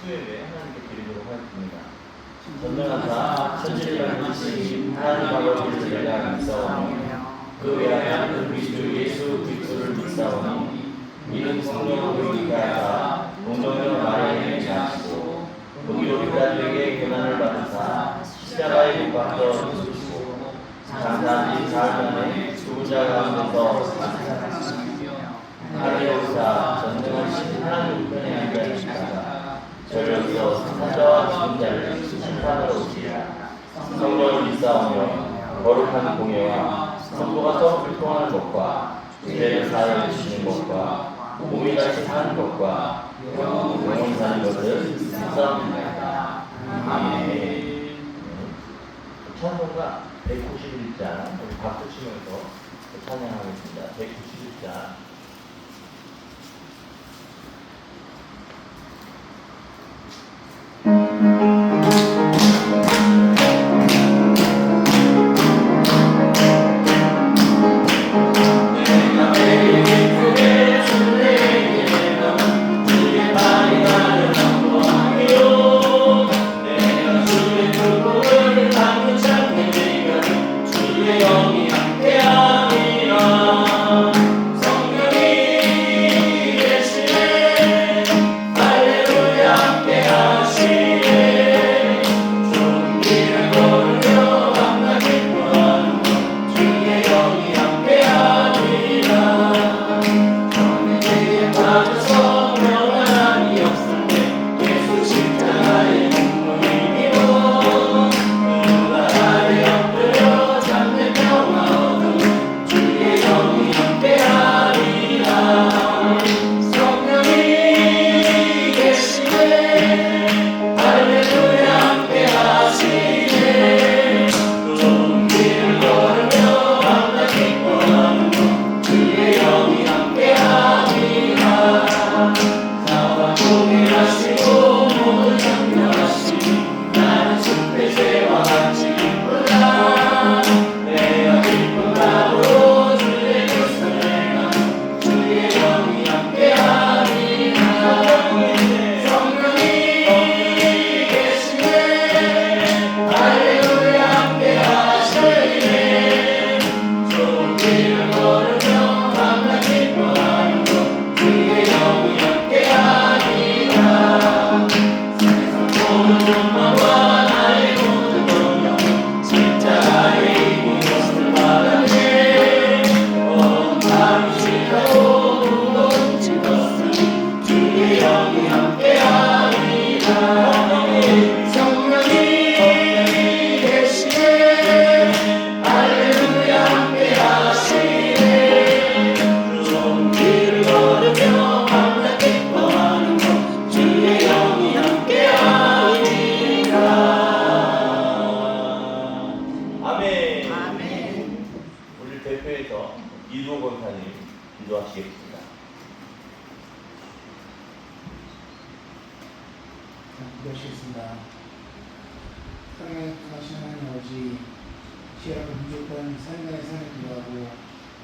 수요일에 하나님께 드리도록 하겠습니다. 전능하사 천지를 만드신 하나님 아버지를 내가 믿사오며 그 외아들 우리 주 예수 그리스도를 믿사오니 이는 성령으로 인하여 동정녀 마리아에게 낳으시고 우리 우리들에게 고난을 받으사 십자가에 못 박혀 죽으시고 장사한 지 사흘 만에 죽은 자 가운데서 살아나시며 하늘에오사 전능하신 하나님 우편에 앉아계시다가 저를 위하여 사자와 죽은 자를 심판하러 오시리라. 성령을 믿사오며 거룩한 공예와 성도가 서로 교통하는 것과 죄를 사하여 주시는 것과 몸이 다시 사는 것과 영원히 사는 것을 믿사옵나이다. 아멘. 찬송가 191장 우리 박수 치면서 찬양하겠습니다. 191장 기도하시겠습니다. 사랑에 하신 하나님 아버지, 시야가 부족한 삶의 삶을 기도하고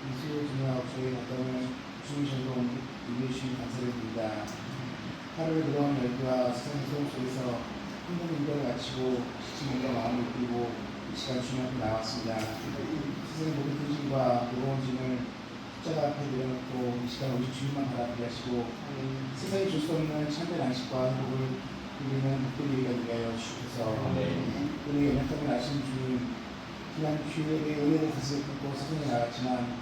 이수를 중요하고 저희 가까운 주님으로 이루신 감사를 드립니다. 하루의 그동안 열기와 세상의 소음 속에서 힘든 일과를 마치고 지침과 마음을 이끌고 이 시간 주님 앞에 나왔습니다. 세상의 모든 근심과 무거운 짐을 십자가 앞에 내려놓고 이 시간 오직 주님만 바라보게 하시고 세상에 줄 수 없는 참된 안식과 행복을 우리는 복되게 되게 하여 주셔서 우리의 연약함을 아신 주님, 지난 주일에 은혜를 다시 듣고 세상에 나갔지만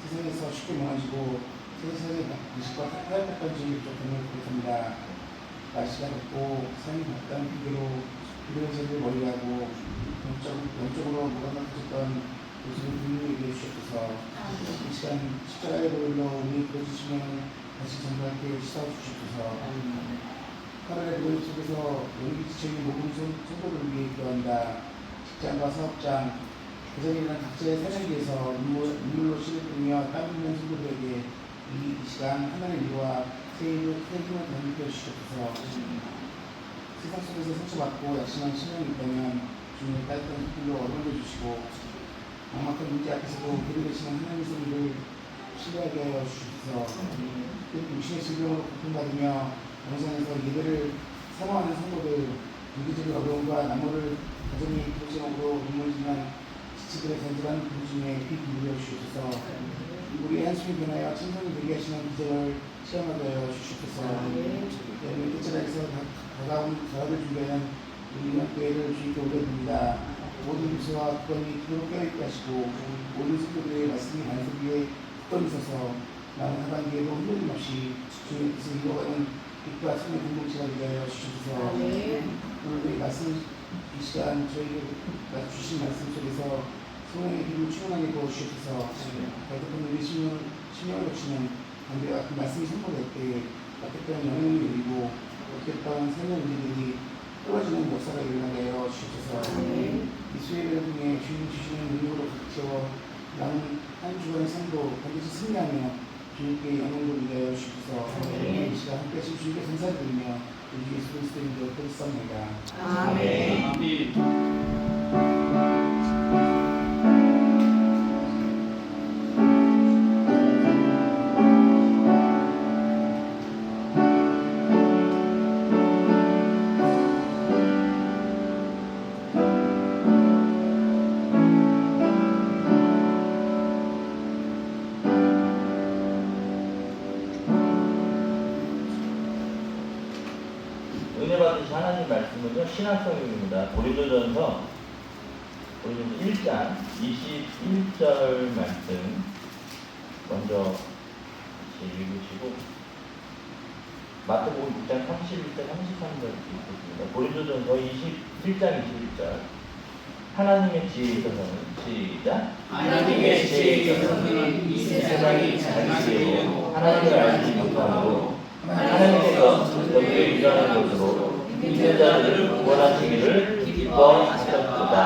세상에서 쉽게 무너지고 세상의 의식과 타협했던 주님을 조금을 부탁합니다. 날씨가 덥고 삶이 덥다는 핑계로 이런 제를 멀리하고 영적으로 무감각해졌던 모습을 분명히 얘기해 주셔서 이 시간 십자가의 보혈로 우리 끌어주시면 다시 정갈하게 씻어주셔서 하늘의 노임 속에서 용기 지체인 모든 성도를 위해 기도한다. 직장과 사업장, 가정이나 각자의 사정에서 눈물로 시들으며 땀 흘리는 성도들에게 이 시간 하나님의 위로와 새 힘을 더 주셔서 세상 속에서 상처받고 약심한 신령이 있다면 주님의 따뜻한 손길로 어루만져 주시고 막막한 문제 앞에서도 그리 계시는 하나님의 손을 신뢰하게 하여 주셔서 육신의 질병으로 고통받으며 영상에서 예배를 사모하는 성도들, 경제적인 어려움과 나무를 여전히 도시적으로 눈물지만 지치들의 잔잔한 그 중에 귀 기울여 주시옵소서. 우리 한숨이 변하여 천성이 되게 하시는 기적을 체험하게 하여 주시옵소서. 여러분 끝자락에서 다가온 가을을 준비하는 우리 인학교회를 주님께 올려드립니다. 모든 유수와 국권이 기도로 껴있게 하시고 모든 성도들의 말씀이 반석 위에 굳건히 서서 남은 하반기에도 흔들림 없이 주님의 뜻을 이루어가는 빛과 성의 공동체가 되게 하여 주시옵소서. 오늘 말씀 이 시간 저희에게 주신 말씀 속에서 성령의 기름을 충만하게 부어주시옵소서. 발톱은 우리 심령을 거치는 담배와 같은 말씀이 선포될 때에 어떻게 영향을 누리고 어떻게 삶의 문제들이 떨어지는 역사가 일어나게 하여 주시옵소서. 이 수혜를 통해 주님 주시는 능력으로 채워 남은 한 주간의 삶도 반드시 승리하며 주님께 영광을 누리게 하여 주시옵소서. 이 시간 함께 하신 주님께 감사드리며 우리 예수 그리스도의 이름으로 기도드립니다. 아멘. 은혜 받으신 하나님 말씀은요, 신학성경입니다. 고린도전서 1장 21절 말씀 먼저 같이 읽으시고, 마태복음 6장 31절 33절 읽겠습니다. 고린도전서 21장 21절. 하나님의 지혜에 있어서는 시작. 하나님의 지혜에 있어서는 이 세상이 자기 지혜로 하나님을 알지 못하므로 하나님께서 너희를 일하는 것으로 믿는 자들을 구원하시기를 기뻐하셨도다.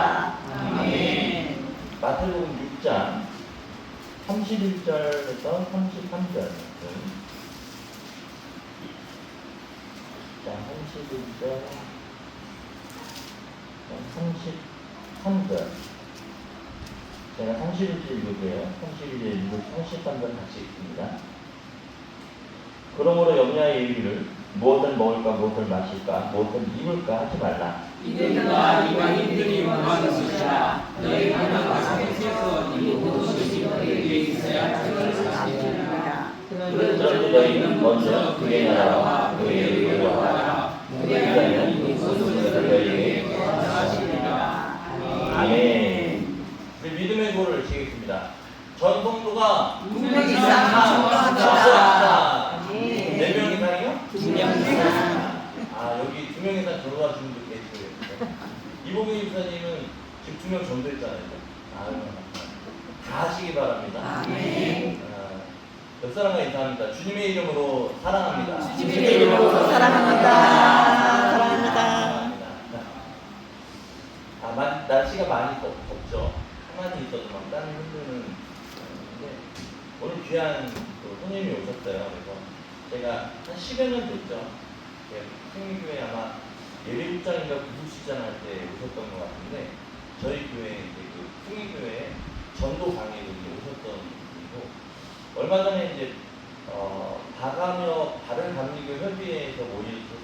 아멘. 마태복음 6장 31절에서 33절. 자, 31절, 33절. 제가 31절 읽을게요. 31절 읽고 33절 같이 읽습니다. 그러므로 염려하여 이르기를 무엇을 먹을까, 무엇을 마실까, 무엇을 입을까 하지 말라. 이들과 이방인들이 구하는 것이라. 너희 하나가 성에서 이 모든 것이 너희에게 있어야 그것을 사시리라. 그런데 너희는 먼저 그의 나라와 그의 의를 구하라. 그리하면 이 모든 것을 너희에게 더하시리라. 아멘. 우리 믿음의 고를 지겠습니다. 전 성도가 2명 이상 전도합니다. 4명 이상이요? 2명 이상. 아, 여기 2명 이상 전도하시는 분 계시고요. 이봉희 집사님은 지금 2명 전도했잖아요. 아유, 다 하시기 바랍니다. 아멘. 옆 사람과 인사합니다. 주님의 이름으로 사랑합니다. 주님의 이름으로 사랑합니다. 사랑합니다. 날씨가 많이 덥죠. 가만히 있어도 막 땀이 흐르는. 오늘 귀한 손님이 오셨어요. 그래서 제가 한 10여 년 됐죠. 생명교회 아마 예배국장인가 구두시장 할 때 오셨던 것 같은데, 저희 교회 이제 그 생명교회 전도 강의로 이제 오셨던 분이고, 얼마 전에 이제 다른 감리교 협의회에서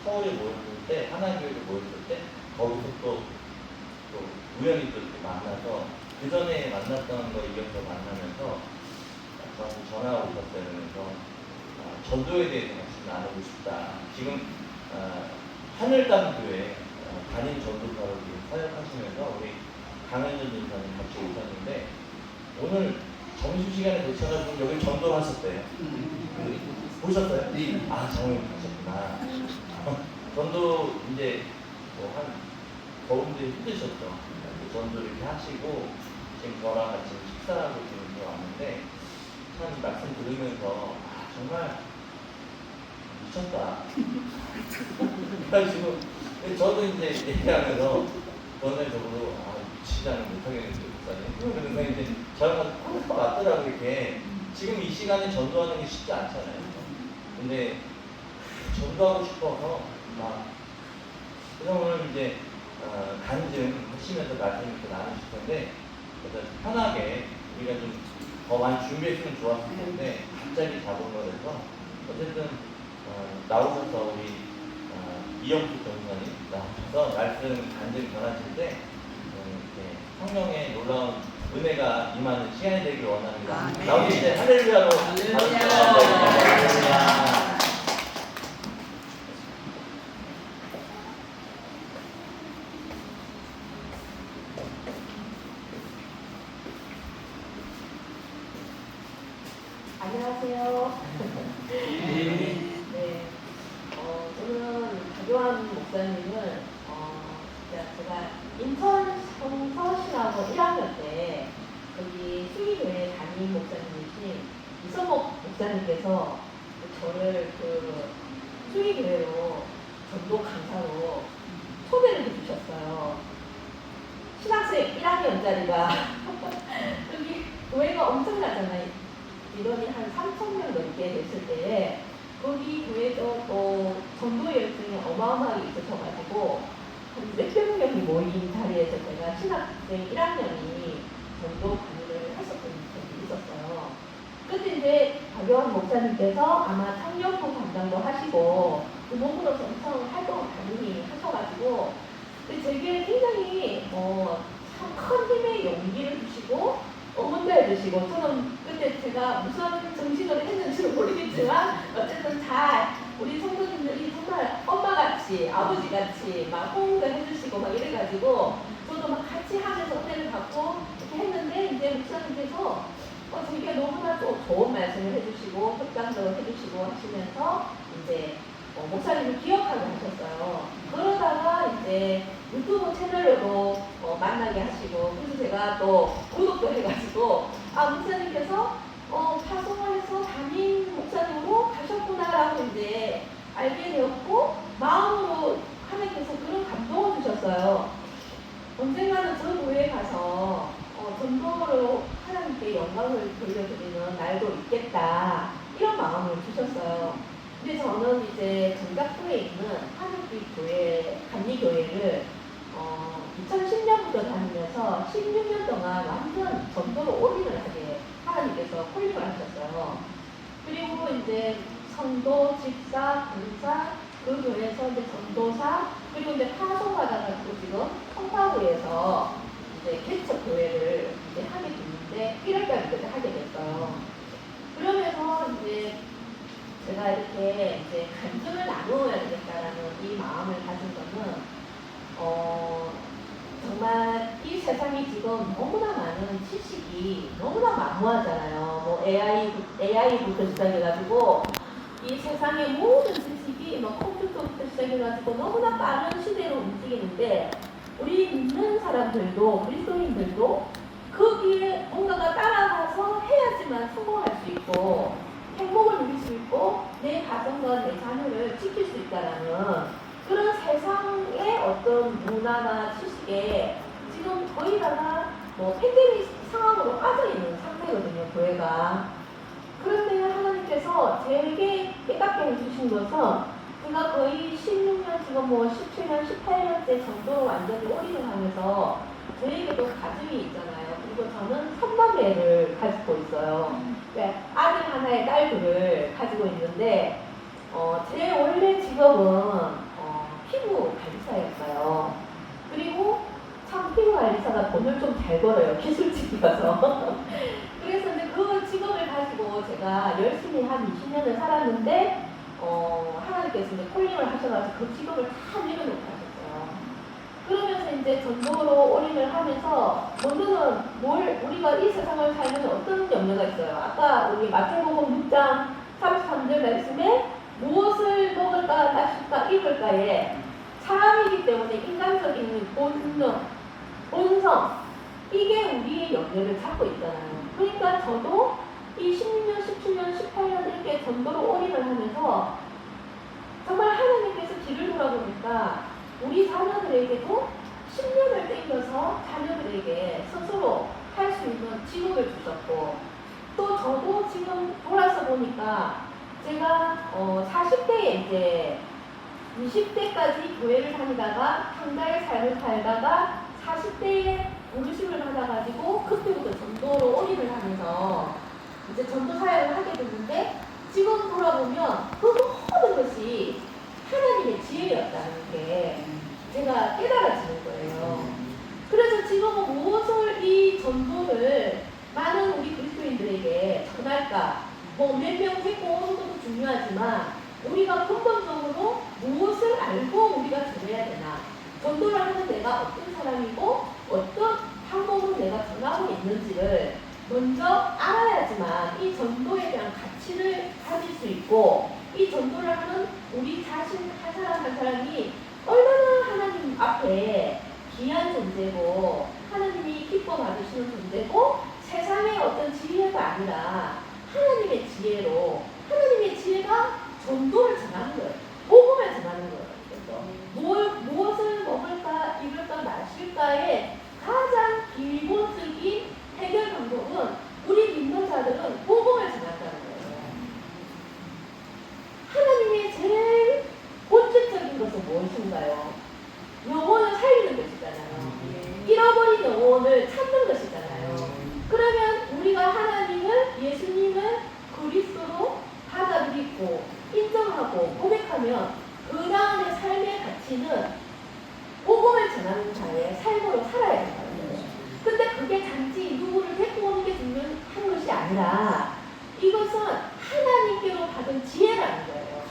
서울에 모였을 때, 하나교회를 모였을 때 거기서 또 우연히 또 이렇게 만나서, 그 전에 만났던 거 이어서 만나면서 저한테 전화가 오셨어요. 그래서 전도에 대해서 같이 나누고 싶다. 지금 하늘땅교회 담임 전도사로 사역하시면서 우리 강현준 전사님 같이 오셨는데, 오늘 점심시간에 도착하시고 여기 전도를 하셨대요. 보셨어요? 네. 아, 장모님 가셨구나. 전도 이제 한 더운데 힘드셨죠. 전도 이렇게 하시고 지금 저랑 같이 식사하고 지금 들어왔는데, 참 말씀 들으면서 정말 미쳤다. 그래가지고 저도 이제 얘기하면서 전화적으로 미치지는 못하겠는데 목사님. 그러면서 이제 저랑 꼭 맞더라고. 이렇게 지금 이 시간에 전도하는 게 쉽지 않잖아요. 근데 전도하고 싶어서 그래서 오늘 이제 간증 하시면서 말씀 이렇게 나누실 텐데, 그래서 편하게 우리가 좀 더 많이 준비했으면 좋았을 텐데 갑자기 잡은 거라서 어쨌든 나오셔서 우리 이영숙 전사님 나오셔서 말씀 간증 전하실 때 이렇게 성령의 놀라운 은혜가 임하는 시간이 되길 원합니다. 나오실 때 할렐루야로 할렐루야. 안녕하세요. 네. 저는 박요한 목사님을, 제가 인천 성서신학원 1학년 때, 거기 수의교회 담임 목사님이신 이성목 목사님께서 저를 수의교회로 전도 강사로 초대를 해주셨어요. 신학생 1학년짜리가, 여기 교회가 엄청나잖아요. 인원이 한 3,000명 넘게 됐을 때에 거기 교회도 또 전도 열정이 어마어마하게 있으셔가지고 한 몇백 명이 모인 자리에서 제가 신학생 1학년이 전도 강의를 했었던 적이 있었어요. 그때 이제 박요한 목사님께서 아마 청년부 담당도 하시고 그 몸으로서 엄청 활동을 많이 하셔가지고 제게 굉장히 참 큰 힘의 용기를 주시고 응원도 주시고 저는 그때 제가 무슨 정신을 했는지는 모르겠지만 어쨌든 잘 우리 성도님들이 정말 엄마같이 아버지같이 막 호응도 해주시고 막 이래가지고 저도 막 같이 하면서 은혜를 받고 이렇게 했는데 이제 목사님께서 되게 너무나 또 좋은 말씀을 해주시고 협장도 해주시고 하시면서 이제 목사님을 기억하게 하셨어요. 그러다가 이제 유튜브 채널로도 만나게 하시고 그래서 제가 또 구독도 해가지고 목사님께서 파송에서 담임 목사님으로 가셨구나라고 이제 알게 되었고 마음으로 하나님께서 그런 감동을 주셨어요. 언젠가는 저 교회에 가서 전도로 하나님께 영광을 돌려드리는 날도 있겠다 이런 마음을 주셨어요. 근데 저는 이제 정작부에 있는 하늘빛 교회, 감리교회를 2010년부터 다니면서 16년 동안 완전 전도로 올인을 하게 하나님께서 콜링을 하셨어요. 그리고 이제 성도, 집사, 군사, 그 교회에서 이제 전도사, 그리고 이제 파송받아가지고 지금 성파구에서 이제 개척 교회를 이제 하게 됐는데 1월달부터 하게 됐어요. 그러면서 이제 제가 이렇게 이제 간증을 나누어야 되겠다라는 이 마음을 가진 거는 정말 이 세상이 지금 너무나 많은 지식이 너무나 만무하잖아요. 뭐 AI부터 시작해가지고 이 세상의 모든 지식이 뭐 컴퓨터부터 시작해가지고 너무나 빠른 시대로 움직이는데 우리 믿는 사람들도 그리스도인들도 거기에 뭔가가 따라가서 해야지만 성공할 수 있고 행복을 누릴 수 있고 내 가정과 내 자녀를 지킬 수 있다라는 그런 세상의 어떤 문화나 지식에 지금 거의 다가 뭐 팬데믹 상황으로 빠져있는 상태거든요, 교회가. 그런데 하나님께서 제게 깨닫게 해주신 것은 제가 거의 16년, 지금 뭐 17년, 18년째 정도로 완전히 올인을 하면서 저에게도 가정이 있잖아요. 그리고 저는 3남매를 가지고 있어요. 아들 하나에 딸 둘을 가지고 있는데 제 원래 직업은 피부 관리사였어요. 그리고 참 피부 관리사가 돈을 좀 잘 벌어요. 기술직이어서. 그래서 이제 그 직업을 가지고 제가 열심히 한 20년을 살았는데 하나님께서 이제 콜링을 하셔가지고 그 직업을 다 내려놓고 하셨어요. 그러면서 이제 전도로 올인을 하면서 먼저는 우리가 이 세상을 살면서 어떤 염려가 있어요. 아까 우리 마태복음 6장 33절 말씀에 무엇을 먹을까, 마실까, 입을까에 사람이기 때문에 인간적인 본능, 본성 이게 우리의 염려를 잡고 있잖아요. 그러니까 저도 이 16년, 17년, 18년 이렇게 전도로 올인을 하면서 정말 하나님께서 뒤를 돌아보니까 우리 자녀들에게도 10년을 땡겨서 자녀들에게 스스로 할 수 있는 직업을 주셨고 또 저도 지금 돌아서 보니까 제가 40대에 이제 20대까지 교회를 다니다가 한가의 삶을 살다가 40대에 부르심을 받아가지고 그때부터 전도로 올인을 하면서 이제 전도 사역을 하게 됐는데 지금 돌아보면 그 모든 것이 하나님의 지혜였다는 게 제가 깨달아지는 거예요. 그래서 지금은 무엇을 이 전도를 많은 우리 그리스도인들에게 전할까? 뭐 몇 명 데리고 오는 것도 중요하지만 우리가 근본적으로 무엇을 알고 우리가 전해야 되나? 전도를 하는 내가 어떤 사람이고 어떤 방법으로 내가 전하고 있는지를 먼저 알아야지만 이 전도에 대한 가치를 가질 수 있고 이 전도를 하는 우리 자신 한 사람 한 사람이 얼마나 하나님 앞에 귀한 존재고 하나님이 기뻐 받으시는 존재고 세상의 어떤 지혜가 아니라 하나님의 지혜로 하나님의 지혜가 전도를 전하는 거예요. 복음을 전하는 거예요. 그래서 무엇을 먹을까 입을까 마실까의 가장 기본적인 해결 방법은 우리 믿는 자들은 복음을 전한다는 거예요. 하나님의 제일 본질적인 것은 무엇인가요? 영혼을 살리는 것이잖아요. 잃어버린 영혼을 찾는 것이잖아요. 그러면 우리가 하나님을 예수님을 그리스도로 받아들이고 인정하고 고백하면 그 다음에 삶의 가치는 복음을 전하는 자의 삶으로 살아야 된다는 거예요. 근데 그게 단지 누구를 데리고 오는 게 중요한 것이 아니라 이것은 하나님께로 받은 지혜라는 거예요.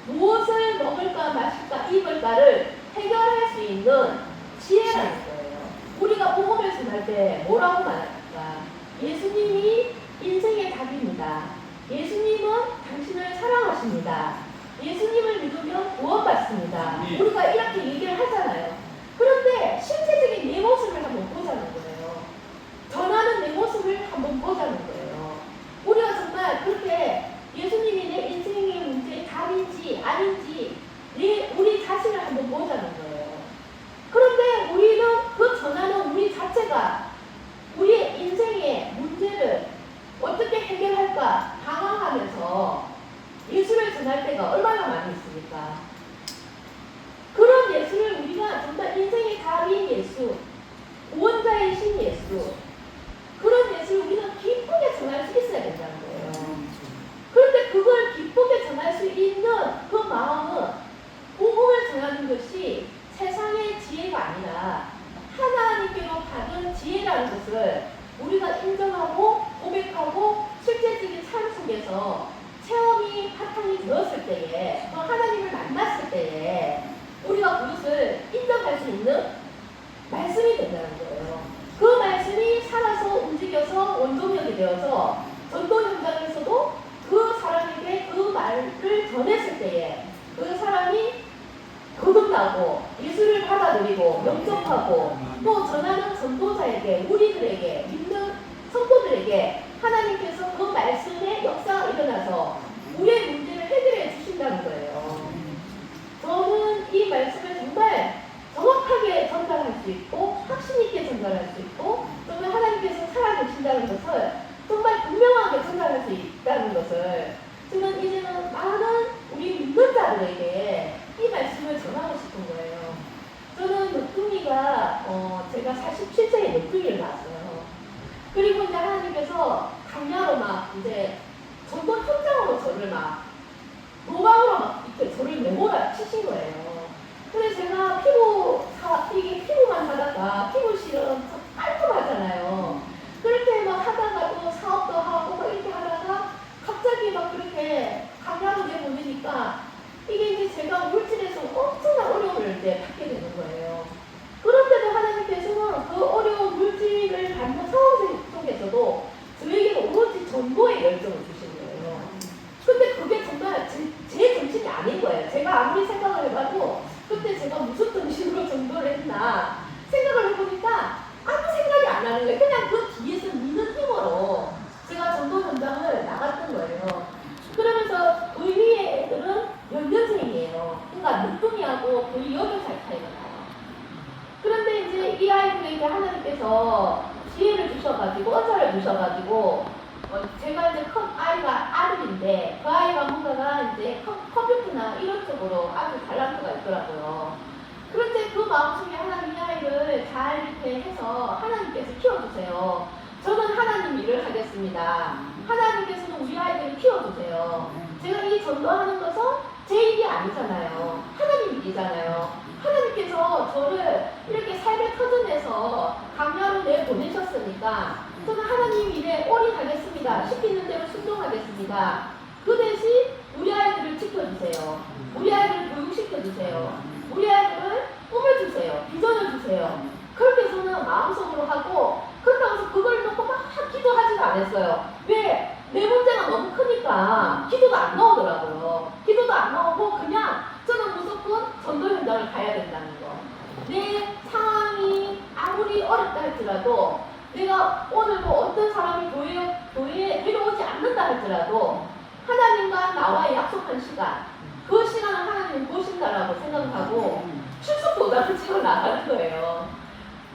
무엇을 먹을까 마실까 입을까를 해결할 수 있는 지혜라는 거예요. 우리가 복음을 전할 때 뭐라고 말합니까? 예수님이 인생의 답입니다. 예수님은 당신을 사랑하십니다. 예수님을 믿으면 구원받습니다. 우리가 이렇게 얘기를 하잖아요. 그런데 실제적인 내 모습을 한번 보자는 거예요. 전하는 내 모습을 한번 보자는 거예요. 우리가 정말 그렇게 예수님이 내 인생의 문제의 답인지 아닌지 우리 자신을 한번 보자는 거예요. 그런데 우리는 그 전하는 우리 자체가 우리의 인생의 문제를 어떻게 해결할까 방황하면서 예수를 전할 때가 얼마나 많이 있습니까? 그런 예수를 우리가 정말 인생의 답인 예수, 구원자이신 예수, 그런 예수를 우리는 기쁘게 전할 수 있어야 된다는 거예요. 그런데 그걸 기쁘게 전할 수 있는 그 마음은 복음을 전하는 것이 세상의 지혜가 아니라 하나님께로 받은 지혜라는 것을 우리가 인정하고 고백하고 실제적인 삶 속에서 체험이 바탕이 되었을 때에 또 하나님을 만났을 때에 우리가 그것을 인정할 수 있는 말씀이 된다는 거예요. 그 말씀이 살아서 움직여서 원동력이 되어서 전도 현장에서도 그 사람에게 그 말을 전했을 때에 그 사람이 거듭나고 예수를 받아들이고 영접하고 또 전하는 전도자에게 우리들에게 믿는 성도들에게 하나님께서 그 말씀의 역사가 일어나서 우리의 문제를 해결해 주신다는 거예요. 저는 이 말씀을 정말 정확하게 전달할 수 있고 확신 있게 전달할 수 있고 정말 하나님께서 살아계신다는 것을 정말 분명하게 전달할 수 있다는 것을 저는 이제는 많은 우리 믿는 자들에게 이 말씀을 전하고 싶은 거예요. 저는 늦둥이가 제가 47세에 늦둥이를 낳았어요. 그리고 이제 하나님께서 강야로 막 이제 전도 현장으로 저를 막 노방으로 막 이렇게 저를 내몰아 치신 거예요. 그래서 제가 이게 피부만 하다가 피부실은 깔끔하잖아요. 그렇게 막 하다가 또 사업도 하고 막 이렇게 하다가 갑자기 막 그렇게 강야로 내보내니까 이게 이제 제가 물질에서 엄청난 어려움을 이제 받게 되는 거예요. 그런데도 하나님께서는 그 어려운 물질을 받는 상황 속에서도 저에게 오로지 전도의 열정을 주시는 거예요. 근데 그게 정말 제 정신이 아닌 거예요. 제가 아무리 생각을 해봐도 그때 제가 무슨 정신으로 전도를 했나 생각을 해보니까 아무 생각이 안 나는 거예요. 그냥 그 뒤에서 미는 힘으로 제가 전도 현장을 나갔던 거예요. 그러면서 의리의 애들은 연년생이에요. 그러니까 늦둥이하고 거의 8살 차이가 나요. 그런데 이제 이 아이들에게 하나님께서 지혜를 주셔가지고 언사를 주셔가지고 제가 이제 큰 아이가 아들인데 그 아이가 뭔가가 이제 컴퓨터나 이런 쪽으로 아주 탤런트가 있더라고요. 그런데 그 마음속에 하나님 이 아이를 잘 이렇게 해서 하나님께서 키워주세요. 저는 하나님 일을 하겠습니다. 하나님께서는 우리 아이들을 키워주세요. 제가 이 전도하는 것은 제 일이 아니잖아요. 하나님 일이잖아요. 하나님께서 저를 이렇게 삶의 터전에서 강야로 내보내셨으니까 저는 하나님 일에 올인하겠습니다. 시키는 대로 순종하겠습니다. 그 대신 우리 아이들을 지켜주세요. 우리 아이들을 교육시켜주세요. 우리 아이들을 꿈을 주세요. 비전을 주세요. 그렇게 저는 마음속으로 하고, 그렇다고 해서 그걸 놓고 막 기도하지는 않았어요. 왜? 내 문제가 너무 크니까 기도가 안 나오더라고요. 기도도 안 나오고 그냥 저는 무조건 전도 현장을 가야 된다는 거. 내 상황이 아무리 어렵다 할지라도, 내가 오늘 뭐 어떤 사람이 교회에 내려오지 않는다 할지라도 하나님과 나와의 약속한 시간, 그 시간을 하나님이 보신다라고 생각하고 출석 도장을 찍어 나가는 거예요.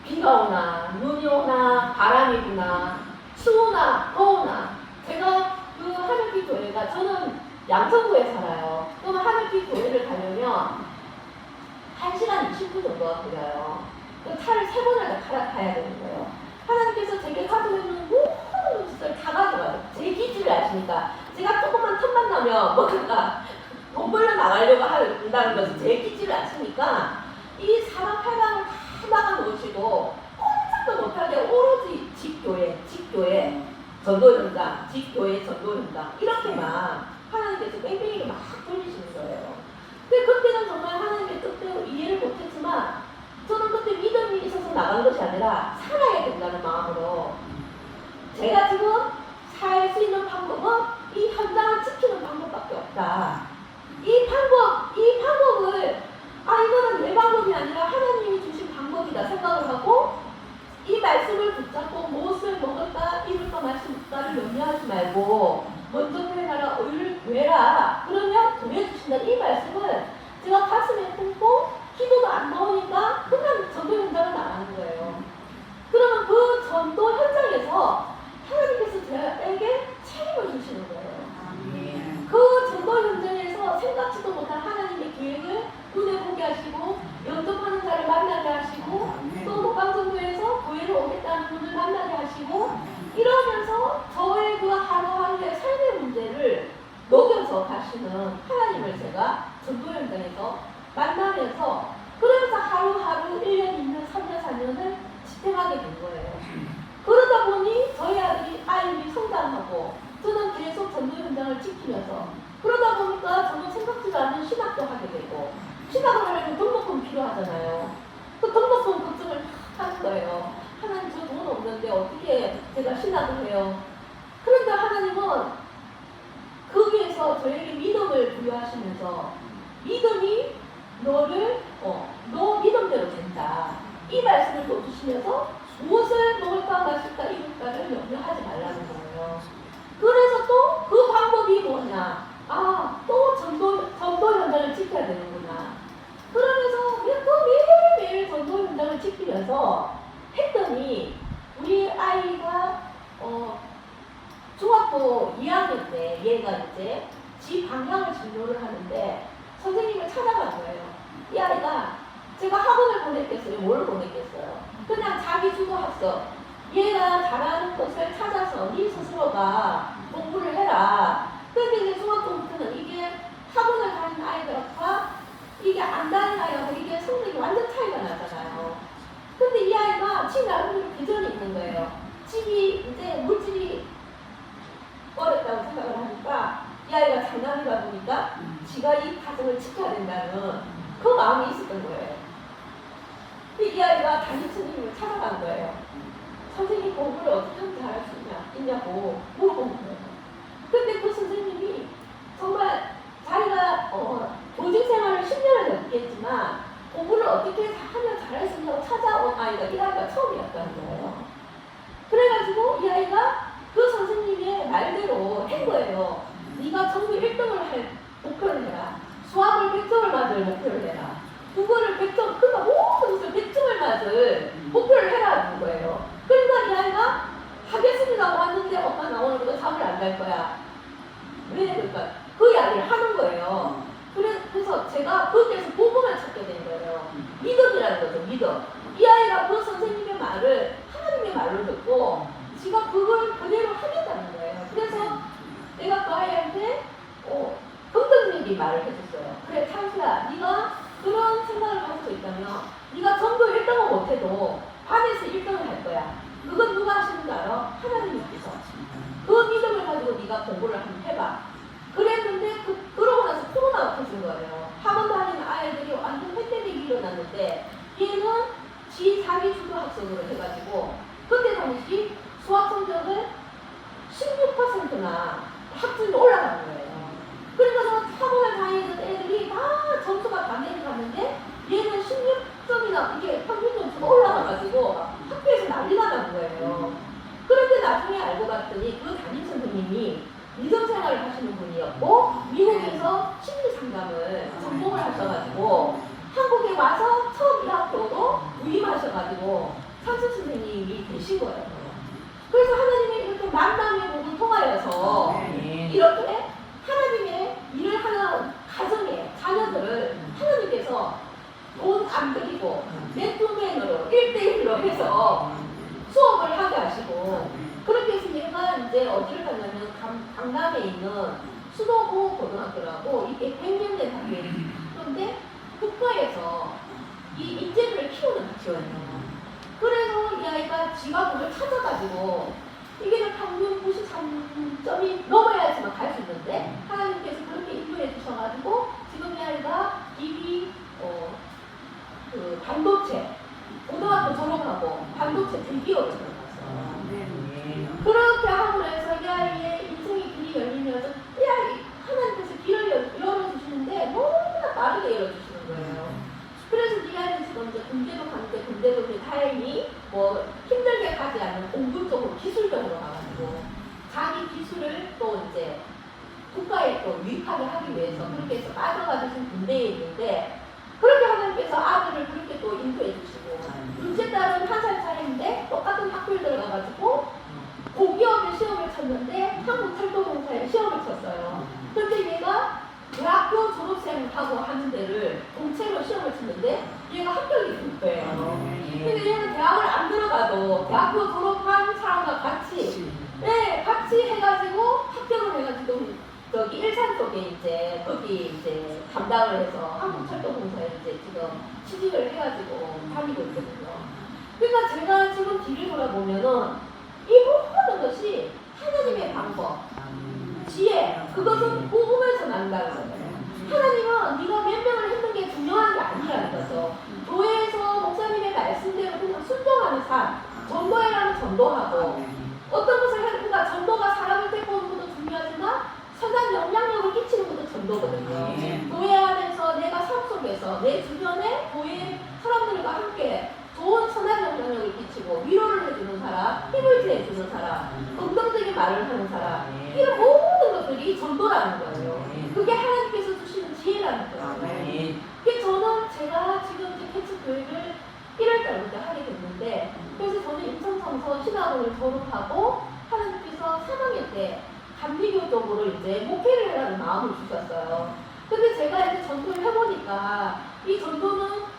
비가 오나 눈이 오나 바람이 부나 추우나 더우나, 제가 그 하늘빛 교회가, 저는 양천구에 살아요. 그러면 하늘빛 교회를 가려면 1시간 20분 정도가 걸려요. 그 차를 3번을 갈아타야 되는 거예요. 하나님께서 제게 가지고 있는 모든 것을 다 가져가요. 제 기질을 아시니까. 제가 조금만 틈만 나면 뭔가 돈 벌러 나가려고 한다는 것을 제 기질을 아시니까 이 사방팔방을 다 막아놓으시고 꼼짝도 못하게 오로지 집교회, 전도현장, 집교회, 전도현장 이렇게만 하나님께서 뺑뺑이를 막 돌리시는 거예요. 근데 그때는 정말 하나님의 뜻대로 이해를 못했지만, 저는 그때 믿음이 있어서 나간 것이 아니라 살아야 된다는 마음으로, 제가 지금 살 수 있는 방법은 이 현장을 지키는 방법밖에 없다. 이 방법을 이거는 내 방법이 아니라 하나님이 주신 방법이다 생각을 하고, 이 말씀을 붙잡고 무엇을 먹을까 이룰까 말씀을까를 염려하지 말고 먼저 구해라, 의를 구해라, 그러면 구해주신다. 이 말씀을 제가 가슴에 품고 기도도 안 나오니까 그냥 전도 현장을 나가는 거예요. 그러면 그 전도 현장에서 하나님께서 저에게 책임을 주시는 거예요. 그 전도 현장에서 생각지도 못한 하나님의 계획을 눈에 보게 하시고, 연접하는 자를 만나게 하시고, 또 독방전도에서 교회를 오겠다는 분을 만나게 하시고, 이러면서 저의 그 하루하루의 삶의 문제를 녹여서 가시는 하나님을 제가 전도 현장에서 만나면서, 그러면서 하루하루 1년, 2년, 3년, 4년을 지탱하게 된 거예요. 그러다 보니 저희 아이들이 성장하고, 저는 계속 전도 현장을 지키면서, 그러다 보니까 저는 생각지도 않은 신학도 하게 되고, 신학을 하려면 등록금 필요하잖아요. 그 등록금 걱정을 하는 거예요. 하나님, 저 돈 없는데 어떻게 제가 신학을 해요? 그런데 하나님은 거기에서 저에게 믿음을 부여하시면서, 믿음이 너를 너 믿음대로 된다, 이 말씀을 또 주시면서 무엇을 먹을까 마실까 이룰까를 염려하지 말라는 거예요. 그래서 또 그 방법이 뭐냐? 또 전도 현장을 지켜야 되는구나. 그러면서 그 매일매일 전도 현장을 지키면서 했더니, 우리 아이가 중학교 2학년 때 얘가 이제 지 방향을 진로를 하는데 선생님을 찾아간 거예요. 이 아이가, 제가 학원을 보냈겠어요? 뭘 보냈겠어요? 그냥 자기 주도 학습, 얘가 잘하는 것을 찾아서 네 스스로가 공부를 해라. 근데 이제 중학교부터는 이게 학원을 가는 아이들과 이게 안 다니는 아이하고 이게 성적이 완전 차이가 나잖아요. 근데 이 아이가 지 나름대로 비전이 있는 거예요. 집이 이제 물질이 어렵다고 생각을 하니까, 이 아이가 장남이다 보니까 지가 이 가정을 지켜야 된다는 그 마음이 있었던 거예요. 근데 이 아이가 담임 선생님을 찾아간 거예요. 선생님, 공부를 어떻게 하면 잘할 수 있냐고 물어본 거예요. 근데 그 선생님이 정말 자기가 교직 생활을 10년을 넘겠지만 공부를 어떻게 하면 잘할 수 있냐고 찾아온 아이가 이 아이가 처음이었다는 거예요. 그래가지고 이 아이가 그 선생님의 말대로 한 거예요. 네가 전부 1등을 할 목표를 해라. 수학을 100점을 맞을 목표를 해라. 국어를 100점, 그러니까 모든 것을 100점을 맞을 목표를 해라는 거예요. 그러니까 이 아이가 하겠습니다고 왔는데 엄마 나 오늘 잠을 안 잘 거야. 왜 그럴까? 그 이야기를 하는 거예요. 그래서 제가 거기에서 복음을 찾게 된 거예요. 믿음이라는 거죠, 믿음. 이 아이가 그 선생님의 말을 하나님의 말로 듣고 지가 그걸 그대로 하겠다는 거예요. 그래서 내가 그 아이한테 긍정적인 말을 해줬어요. 하더라도 반에서 1등을 할 거야. 그건 누가 하시는 줄 알아? 하나님께서. 그 믿음을 가지고 네가 공부를 한번 해봐. 그랬는데 그러고 나서 코로나가 터진 거예요. 학원 다니는 아이들이 완전 팬데믹이 일어났는데 얘는 자기 주도 학생으로 해가지고 그때 당시 수학 성적을 16%나 학점이 올라가는 거예요. 그러니까 학원을 다니는 애들이 다 점수가 다 내려갔는데 얘는 16점이나 이게 평균 점수가 올라가가지고 학교에서 난리가 난 거예요. 그런데 나중에 알고 봤더니 그 담임 선생님이 미정 생활을 하시는 분이었고 미국에서 심리 상담을 전공을 하셔가지고 한국에 와서 처음 이 학교도 부임하셔가지고 선생 선생님이 되신 거예요. 그래서 하나님이 이렇게 만남의 복을 통하여서 이렇게 하나님의 일을 하는 가정의 자녀들을 하나님께서 돈 안 들이고 네트맨으로 1대1로 해서 수업을 하게 하시고 그렇게 해서 얘가 이제 어디를 갔냐면 강남에 있는 수도고 고등학교라고 이게 100년 된 학교예요. 그런데 국가에서 이 인재들을 키우는 학교예요. 그래서 이 아이가 지가 그걸 찾아가지고 이게 평균 93점이 넘어야지만 갈 수 있는데 하나님께서 그렇게 인도해 주셔가지고 지금 이 아이가 기비 그 반도체 고등학교 졸업하고 반도체 대기업을 들어갔어요. 그렇게 하고 나서 이 아이의 인생의 길이 열리면서 이 아이 하나님께서 길을 열어주시는데 너무나 빠르게 열어주시는 거예요. 그래서 이 아이는 지금 이제 군대도 가는데 군대도 다행히 뭐 힘들게 가지 않는 공부 쪽으로 기술적으로 가가지고 자기 기술을 또 이제 국가에 또 유익하게 하기 위해서 그렇게 해서 빠져가지고 지금 군대에 있는데 그렇게 하나님께서 아들을 그렇게 또 인도해 주시고 둘째 딸은 1살 차이인데 똑같은 학교에 들어가가지고 공기업의 시험을 쳤는데 한국철도공사에 시험을 쳤어요. 그런데 얘가 대학교 졸업생하고 하는 데를 공채로 시험을 쳤는데 얘가 합격이 된 거예요. 근데 얘는 대학을 안 들어가도 대학교 졸업한 사람과 같이 해가지고 합격을 해가지고 저기 일산 쪽에 이제 거기 이제 담당을 해서 한국철도공사에 이제 지금 취직을 해가지고 다니고 있거든요. 그러니까 제가 지금 뒤를 돌아보면은 이 모든 것이 하나님의 방법, 지혜, 그것은 복음에서 난다는 거예요. 하나님은 네가 몇 명을 했는 게 중요한 게 아니라는 거죠. 교회에서 목사님의 말씀대로 그냥 순종하는 삶, 전도회라는 전도하고 어떤 것을 하니까 전도가 사람을 데리고 오는 것도 중요하지만 선한 영향력을 끼치는 것도 전도거든요. 교회 안에서 내가 삶 속에서 내 주변에 교회 사람들과 함께 좋은 선한 영향력을 끼치고 위로를 해주는 사람, 힘을 주해주는 사람, 긍정적인 말을 하는 사람 이런 모든 것들이 전도라는 거예요. 그게 하나님께서 주시는 지혜라는 거예요. 그게 저는 제가 지금 이제 개척 교육을 1월 달부터 하게 됐는데 그래서 저는 인천성서 신학원을 졸업하고 하나님께서 3학년 때 감리교 쪽으로 이제 목회를 하라는 마음을 주셨어요. 근데 제가 이제 전도를 해보니까 이 전도는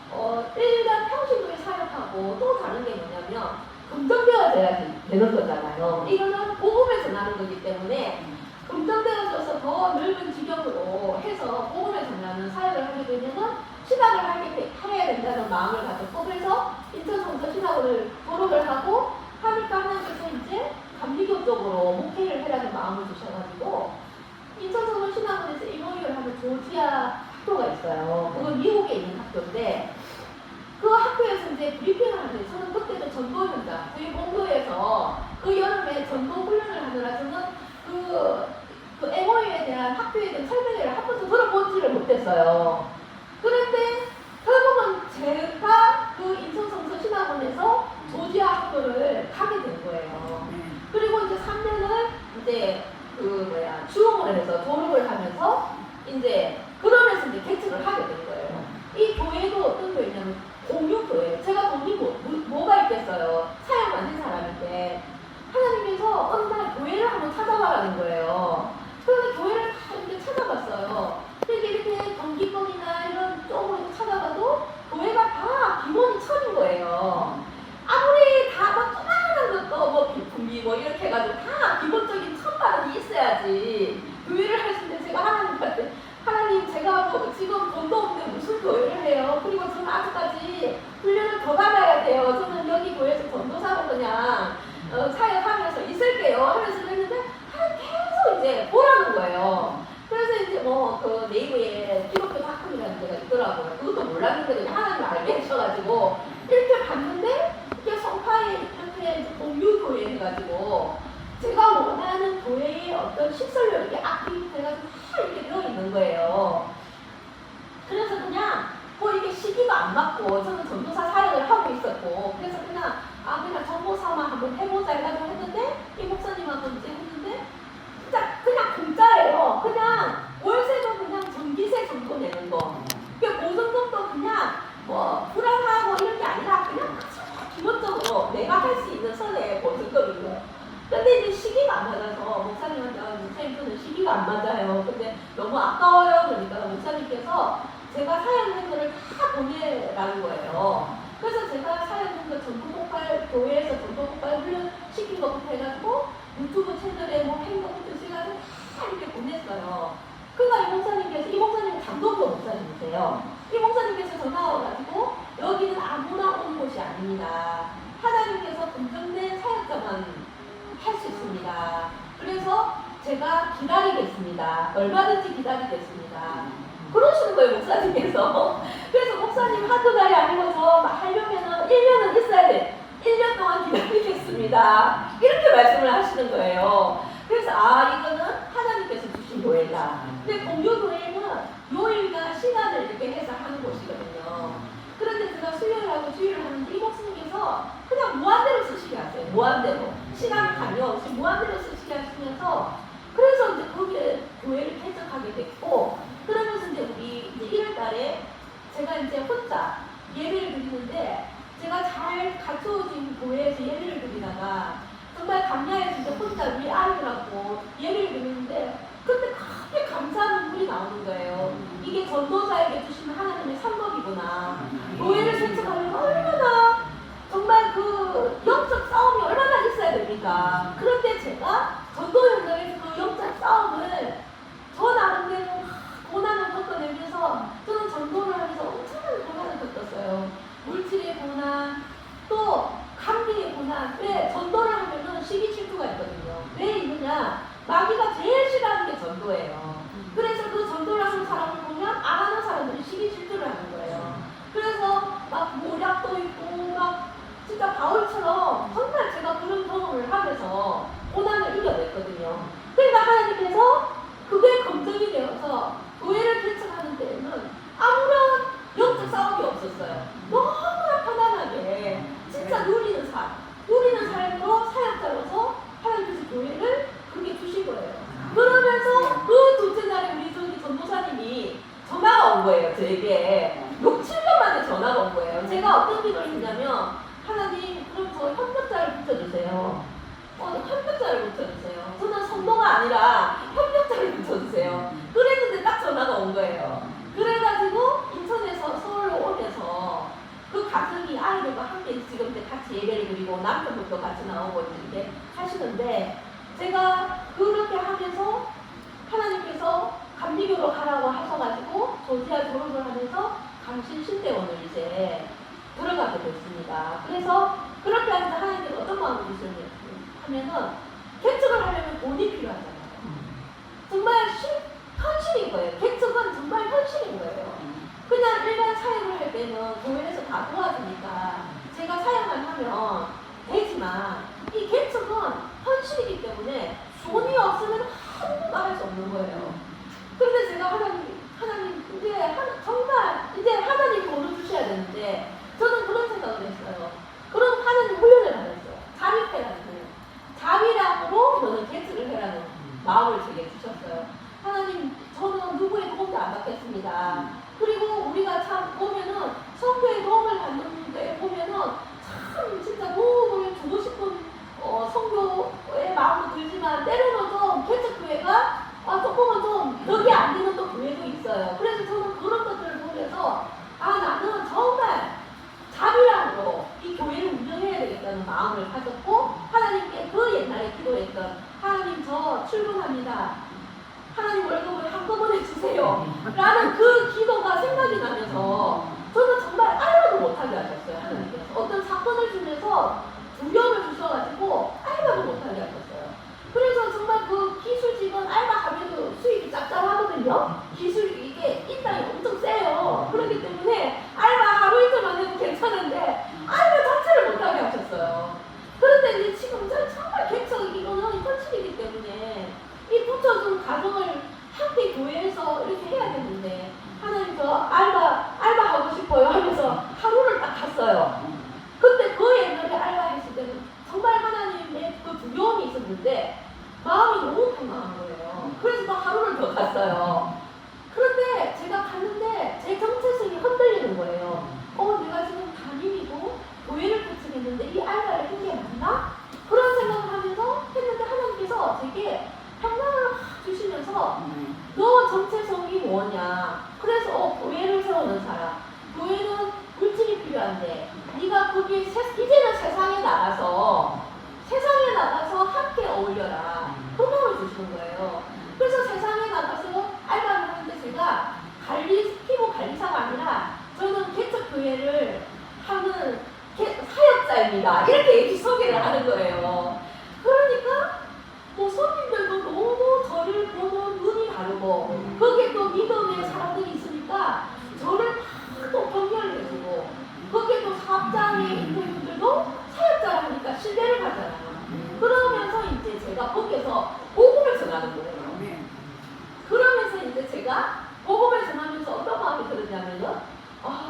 일단 평신도에 사역하고 또 다른 게 뭐냐면 긍정되어져야 되는 거잖아요. 이거는 복음에서 나는 거기 때문에 긍정되어져서 더 넓은 지경으로 해서 복음에 전하는 사역을 하게 되면은 신학을 해야 된다는 마음을 가졌고 그래서 인천성서 신학을 졸업을 하고 하니까 하나님께서 이제 감리교 쪽으로 목회를 해라는 마음을 주셔가지고 인천성서 신학원에서 임원을 하는 조지아 학교가 있어요. 그건 미국에 있는 학교인데 그 학교에서 이제 브리핑을 하는데 저는 그때도 전도 현장, 저희 본교에서 그 여름에 전도 훈련을 하느라 저는 그 MOU에 대한 학교에 대한 설명회를 한 번도 들어보지를 못했어요. 그런데 결국은 제가 그 인천성서 신학원에서 조지아 학교를 가게 된 거예요. 그리고 이제 3년을 이제 주용을 해서 졸업을 하면서 이제 그러면서 이제 개척을 하게 된 거예요. 이 교회도 어떤 교회냐면 공유교회. 제가 돈이 뭐가 있겠어요. 사역 만든 사람인데 하나님께서 어느 날 교회를 한번 찾아봐라는 거예요. 그래서 교회를 다 이렇게 찾아봤어요. 근데 이렇게 경기권이나 이런 쪽으로 찾아봐도 교회가 다 기본이 천인 거예요. 아무리 다 막 조그마한 것도 뭐 비품비 뭐 이렇게 해가지고 다 기본적인 천만원이 있어야지 교회를 할 수 있는데 제가 하나님한테 하나님 제가 뭐 지금 돈도 없는데 무슨 교회를 해요. 그리고 저는 아직까지 하는데 그냥 하나님 알게 해주셔가지고 이렇게 봤는데 이렇게 성파에 이렇게 공유교회 해가지고 제가 원하는 교회의 어떤 시설력 이렇게 악기해가지고 다 이렇게 되어 있는 거예요. 그래서 그냥 뭐 이게 시기가 안 맞고 저는 전도사 사역을 하고 있었고 그래서 그냥 그냥 전도사만 한번 해보자 해가지고 했는데 이 목사님하고 이제 했는데 진짜 그냥 공짜예요. 그냥 월세도 그냥 전기세 정도 내는 거. 보증금도 그냥 뭐 불안하고 이런 게 아니라 그냥 기본적으로 내가 할 수 있는 선의 보증금이고. 근데 이제 시기가 안 맞아서 목사님한테 목사님 저는 시기가 안 맞아요. 근데 너무 아까워요. 그러니까 목사님께서 제가 사역한 거를 다 보내라는 거예요. 그래서 제가 사역한 거 전도폭발 교회에서 전도폭발 훈련 시킨 것부터 해가지고 유튜브 채널에 뭐 행동부터 시간을 다 이렇게 보냈어요. 그러니까 이 목사님은 장동도 목사님이세요. 이 목사님께서 전화가 와가지고 여기는 아무나 오는 곳이 아닙니다. 하나님께서 검증된 사역자만 할 수 있습니다. 그래서 제가 기다리겠습니다. 얼마든지 기다리겠습니다. 그러시는 거예요, 목사님께서. 그래서 목사님 한두 달이 아니고서 하려면은 1년은 있어야 돼. 1년 동안 기다리겠습니다. 이렇게 말씀을 하시는 거예요. 그래서 이거는 하나님께서 주신 교회다. 근데 공교교회는 요일과 시간을 이렇게 해서 하는 곳이거든요. 그런데 제가 수요일하고 주일을 하는데 이 목사님께서 그냥 무한대로 쓰시게 하세요. 무한대로. 시간 관계 없이 무한대로 쓰시게 하시면서 그래서 이제 거기에 교회를 개척하게 됐고 그러면서 이제 우리 이제 1월 달에 제가 이제 혼자 예배를 드리는데 제가 잘 갖춰진 교회에서 예배를 드리다가 정말 감야에서 이제 혼자 위아래라고 예배를 드리는데 근데 크게 감사한 눈물이 나오는 거예요. 이게 전도자에게 주시는 하나님의 산법이구나. 교회를 개척하면 얼마나 정말 그 영적 싸움이 얼마나 있어야 됩니까? 그런데 제가 전도 현장에서 그 영적 싸움을 저 나름대로 고난을 겪어내면서 저는 전도를 하면서 엄청난 고난을 겪었어요. 물질의 고난, 또 감기의 고난. 왜? 전도를 하면은 시기질투가 있거든요. 왜 있느냐? 마귀가 제일 싫어하는 게 전도예요. 그래서 그 전도를 하는 사람을 보면 안 하는 사람들이 시기질투를 하는 거예요. 그래서 막 모략도 있고 막 진짜 바울처럼 정말 제가 그런 경험을 하면서 고난을 이겨냈거든요. 그러니까 하나님께서 그게 검증이 되어서 교회를 개척하는 데에는 아무런 영적 싸움이 없었어요. 너무나 편안하게 진짜 누리는 삶으로 사역자로서 하나님께서 교회를 그렇게 주신 거예요. 그러면서 그 둘째 날에 우리 전도사님이 전화가 온 거예요. 저에게 6, 7년 만에 전화가 온 거예요. 제가 어떤 기도를 했냐면 하나님 그럼 저 협력자를 붙여주세요. 협력자를 붙여주세요. 저는 성도가 아니라 협력자를 붙여주세요. 그랬는데 딱 전화가 온 거예요. 그래가지고 인천에서 서울로 오면서 그 가정이 아이들과 함께 지금 같이 예배를 드리고 남편분도 같이 나오고 있는데 하시는데 제가 그렇게 하면서 하나님께서 감리교로 가라고 하셔가지고 조지아 졸업을 하면서 강신 신대원을 이제 들어가게 됐습니다. 그래서 그렇게 하면서 하나님께서 어떤 마음을 주셨냐면 하면은 개척을 하려면 돈이 필요하잖아요. 정말 현실인 거예요. 개척은 정말 현실인 거예요. 그냥 일반 사역을 할 때는 교회에서 다 도와주니까 제가 사역만 하면 되지만 이 개척은 현실이기 때문에 돈이 없으면 아무도 할 수 없는 거예요. 그런데 제가 하나님 이제 정말 이제 하나님 돈을 주셔야 되는데 저는 그런 생각을 했어요. 그럼 하나님 훈련을 안 했어요. 자립해라는 거예요. 자비랑으로 저는 개척을 해라는 마음을 제게 주셨어요. 하나님 저는 누구의 도움도 안 받겠습니다. 그리고 우리가 참 보면은 성도의 도움을 받는 데 보면은 참 진짜 도움을 주고 싶은 성도의 마음도 들지만 때로는 좀 개척교회가 조금은 좀 벽이 안 되는 또 교회도 있어요. 그래서 저는 그런 것들을 보면서 나는 정말 자비랑으로 이 교회를 운영해야 되겠다는 마음을 가졌고 하나님께 그 옛날에 기도했던 하나님 저 출근합니다. 하나님 월급을 한꺼번에 주세요. 라는 그 기도가 생각이 나면서 저는 정말 알바도 못하게 하셨어요. 하나님께서 어떤 사건을 주면서 두려움을 주셔가지고 알바도 못하게 하셨어요. 그래서 정말 그 기술직은 알바하면서 수입이 짭짤하거든요. 기술이 이게 인당이 엄청 세요. 그렇기 때문에 알바 필요한데 네가 거기에 이제는 세상에 나가서 함께 어울려라. 그 마음을 주시는 거예요. 그래서 세상에 나가서 알바를 하는데 제가 피부 관리사가 아니라 저는 개척교회를 하는 사역자입니다. 이렇게 소개를 하는 거예요. 그러니까 뭐 손님들도 너무 저를 보는 눈이 다르고 거기에 또 믿음의 사람들이 있으니까 저를 또 격려를 해주고 거기에 또 사업장에 있는 분들도 사역자를 하니까 신뢰를 가잖아요. 그러면서 이제 제가 거기에서 복음을 전하는 거예요. 그러면서 이제 제가 복음을 전하면서 어떤 마음이 들었냐면요.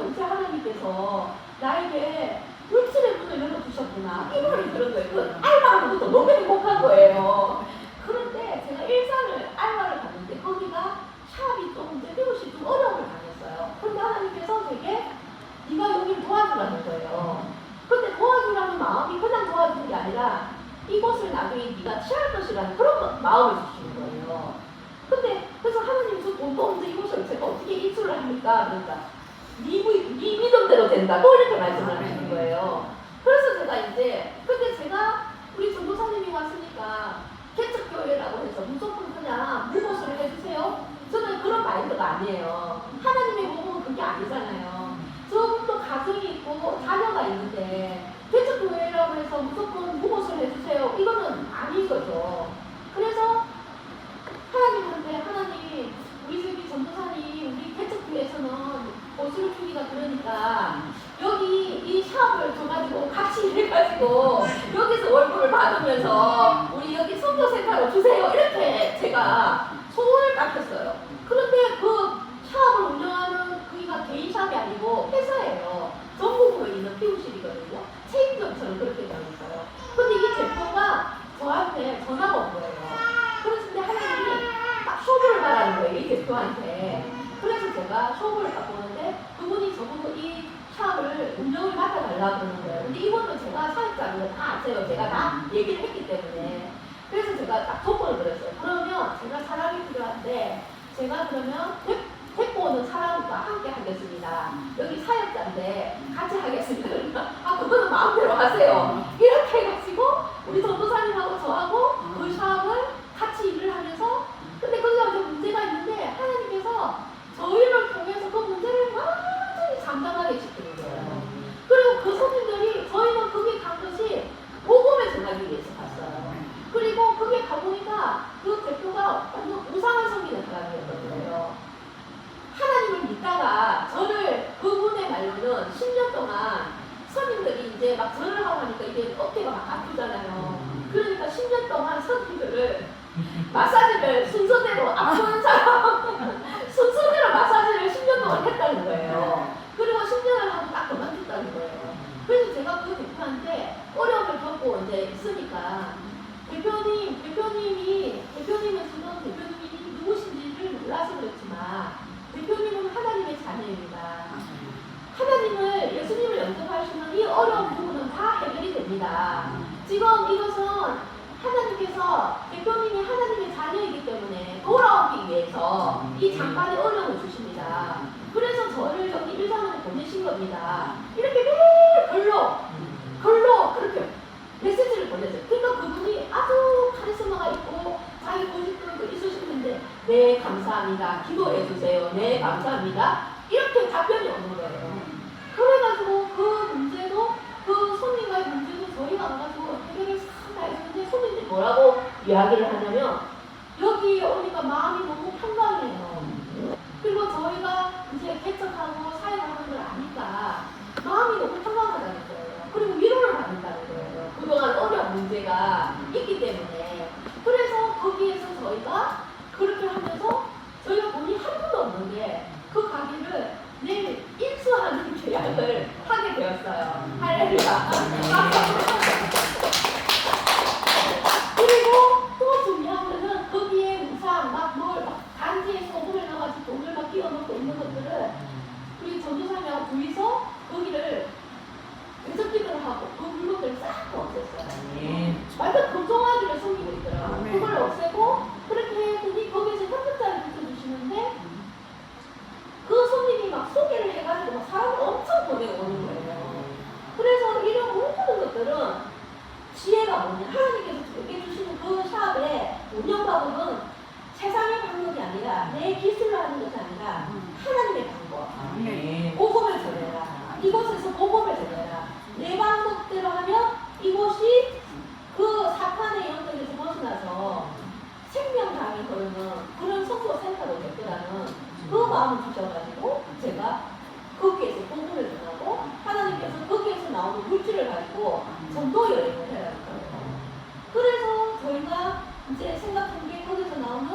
이제 하나님께서 나에게 물질의 문을 열어주셨구나. 이 말이 들은 거예요. 그 알바하는 것도 너무 행복한 거예요. 그런데 제가 일산을 알바를 갔는데 거기가 샵이 좀 이제 이것이 좀 어려움을 당했어요. 근데 하나님께서 되게 네가 여기를 도와주라는 거예요. 근데 도와주라는 마음이 그냥 도와주는 게 아니라 이곳을 나중에 네가 취할 것이라는 그런 마음을 주시는 거예요. 근데 그래서 하나님께서 돈도 없는데 이곳을 제가 어떻게 인수를 합니까? 그러니까 네 믿음대로 된다. 또 이렇게 말씀을 하시는 거예요. 그래서 제가 이제 근데 제가 우리 전도사님이 왔으니까 개척교회라고 해서 무조건 그냥 무엇을 해주세요. 저는 그런 마인드가 아니에요. 하나님의 복음은 그게 아니잖아요. 저분도 가정이 있고 자녀가 있는데 개척교회라고 해서 무조건 무엇을 해주세요. 이거는 아닌 거죠. 그래서 하나님 우리 집이 전도사님 우리 개척교회에서는 옷을 주기가 그러니까 여기 이 샵을 줘가지고 같이 일해가지고 여기서 월급을 받으면서 우리 여기 선교센터로 주세요. 이렇게 제가 소원을 닦였어요. 그런데 그 샵을 운영하는 그이가 개인 샵이 아니고 회사예요. 전국으로 있는 피부실이거든요. 체인점처럼 그렇게 되어 있어요. 근데 이 대표가 저한테 전화가 온 거예요. 그래서 근데 하나님이 딱 쇼부를 말하는 거예요. 이 대표한테. 그래서 제가 쇼부를 딱 보는데 그분이 저보고 이 샵을 운영을 맡아달라고 그러는 거예요. 근데 이분은 제가 사역자는 다 아세요. 제가 다 얘기를 했기 때문에. 그래서 제가 딱 조건을 드렸어요. 그러면 제가 사람이 필요한데 제가 그러면 데리고 오는 사람과 함께 하겠습니다. 여기 사역자인데 같이 하겠습니다. 그러니까 그거는 마음대로 하세요. 이렇게 해가지고 우리 전도사님하고 저하고 그 샵을 같이 일을 하면서 근데 거기가 이제 문제가 있는데 하나님께서 저희를 통해서 그 문제를 완전히 잠잠하게 시키는 거예요. 그리고 그 손님들이 저희는 거기 간 것이 복음을 전하기 위해서 갔어요. 그리고 거기에 가보니까 그 대표가 완전 우상을 섬기는 사람이었던 거예요. 하나님을 믿다가 저를 그분의 말로는 10년 동안 선임들이 이제 막 절을 하고 하니까 이게 어깨가 막 아프잖아요. 그러니까 10년 동안 선임들을 마사지를 순서대로 아픈 사람 순서대로 마사지를 10년 동안 했다는 거예요. 그리고 10년을 하고 딱 그만뒀다는 거예요. 그래서 제가 그 대표한테 어려움을 겪고 이제 있으니까 대표님은 지금 대표님이 누구신지를 몰라서 그렇지만 대표님은 하나님의 자녀입니다. 하나님을 예수님을 영접하시면 이 어려운 부분은 다 해결이 됩니다. 지금 이것은 하나님께서 대표님이 하나님의 자녀이기 때문에 돌아오기 위해서 이 잠깐의 어려움을 주십니다. 그래서 저를 여기 일산으로 보내신 겁니다. 이렇게 매일 글로 그렇게 메시지를 보내세요. 그러니까 그분이 아주 카리스마가 있고 자기 고집도 있으시는데 네 감사합니다. 기도해 주세요. 네 감사합니다. 이렇게 답변이 오는 거예요. 그래가지고 그 문제도 그 손님과의 문제도 저희가 와가지고 해결을 싹 다 해주는데 손님들이 뭐라고 이야기를 하냐면 여기 오니까 마음이 너무 평강해요. 그리고 저희가 이제 개척하고 사역하는 걸 아니까 마음이 너무 평강하다는 거예요. 그리고 위로를 받는다는 거예요. 그동안 어려운 문제가 있기 때문에. 그래서 거기에서 저희가 그렇게 하면서 저희가 돈이 한 푼도 없는데 그 가게를 내일 인수하는 계약을 하게 되었어요. 할렐루야. 그리고 또 중요한 거는 거기에 우상 막 단지에 소금을 넣어가지고 돈을 막 끼워넣고 있는 것들을 우리 전도사님하고 둘이서 거기를 대접기도를 하고 그 물건들을 싹 없앴어요. 완전 금송아지를 숨기고 있더라고요. 그걸 없애고 그렇게 했더니 거기에서 현금자를 붙여주시는데 그 손님이 막 소개를 해가지고 막 사람을 엄청 보내오는 거예요. 가지고 전도 여행을 해야 돼요. 그래서 저희가 이제 생각한 게 거기서 나오는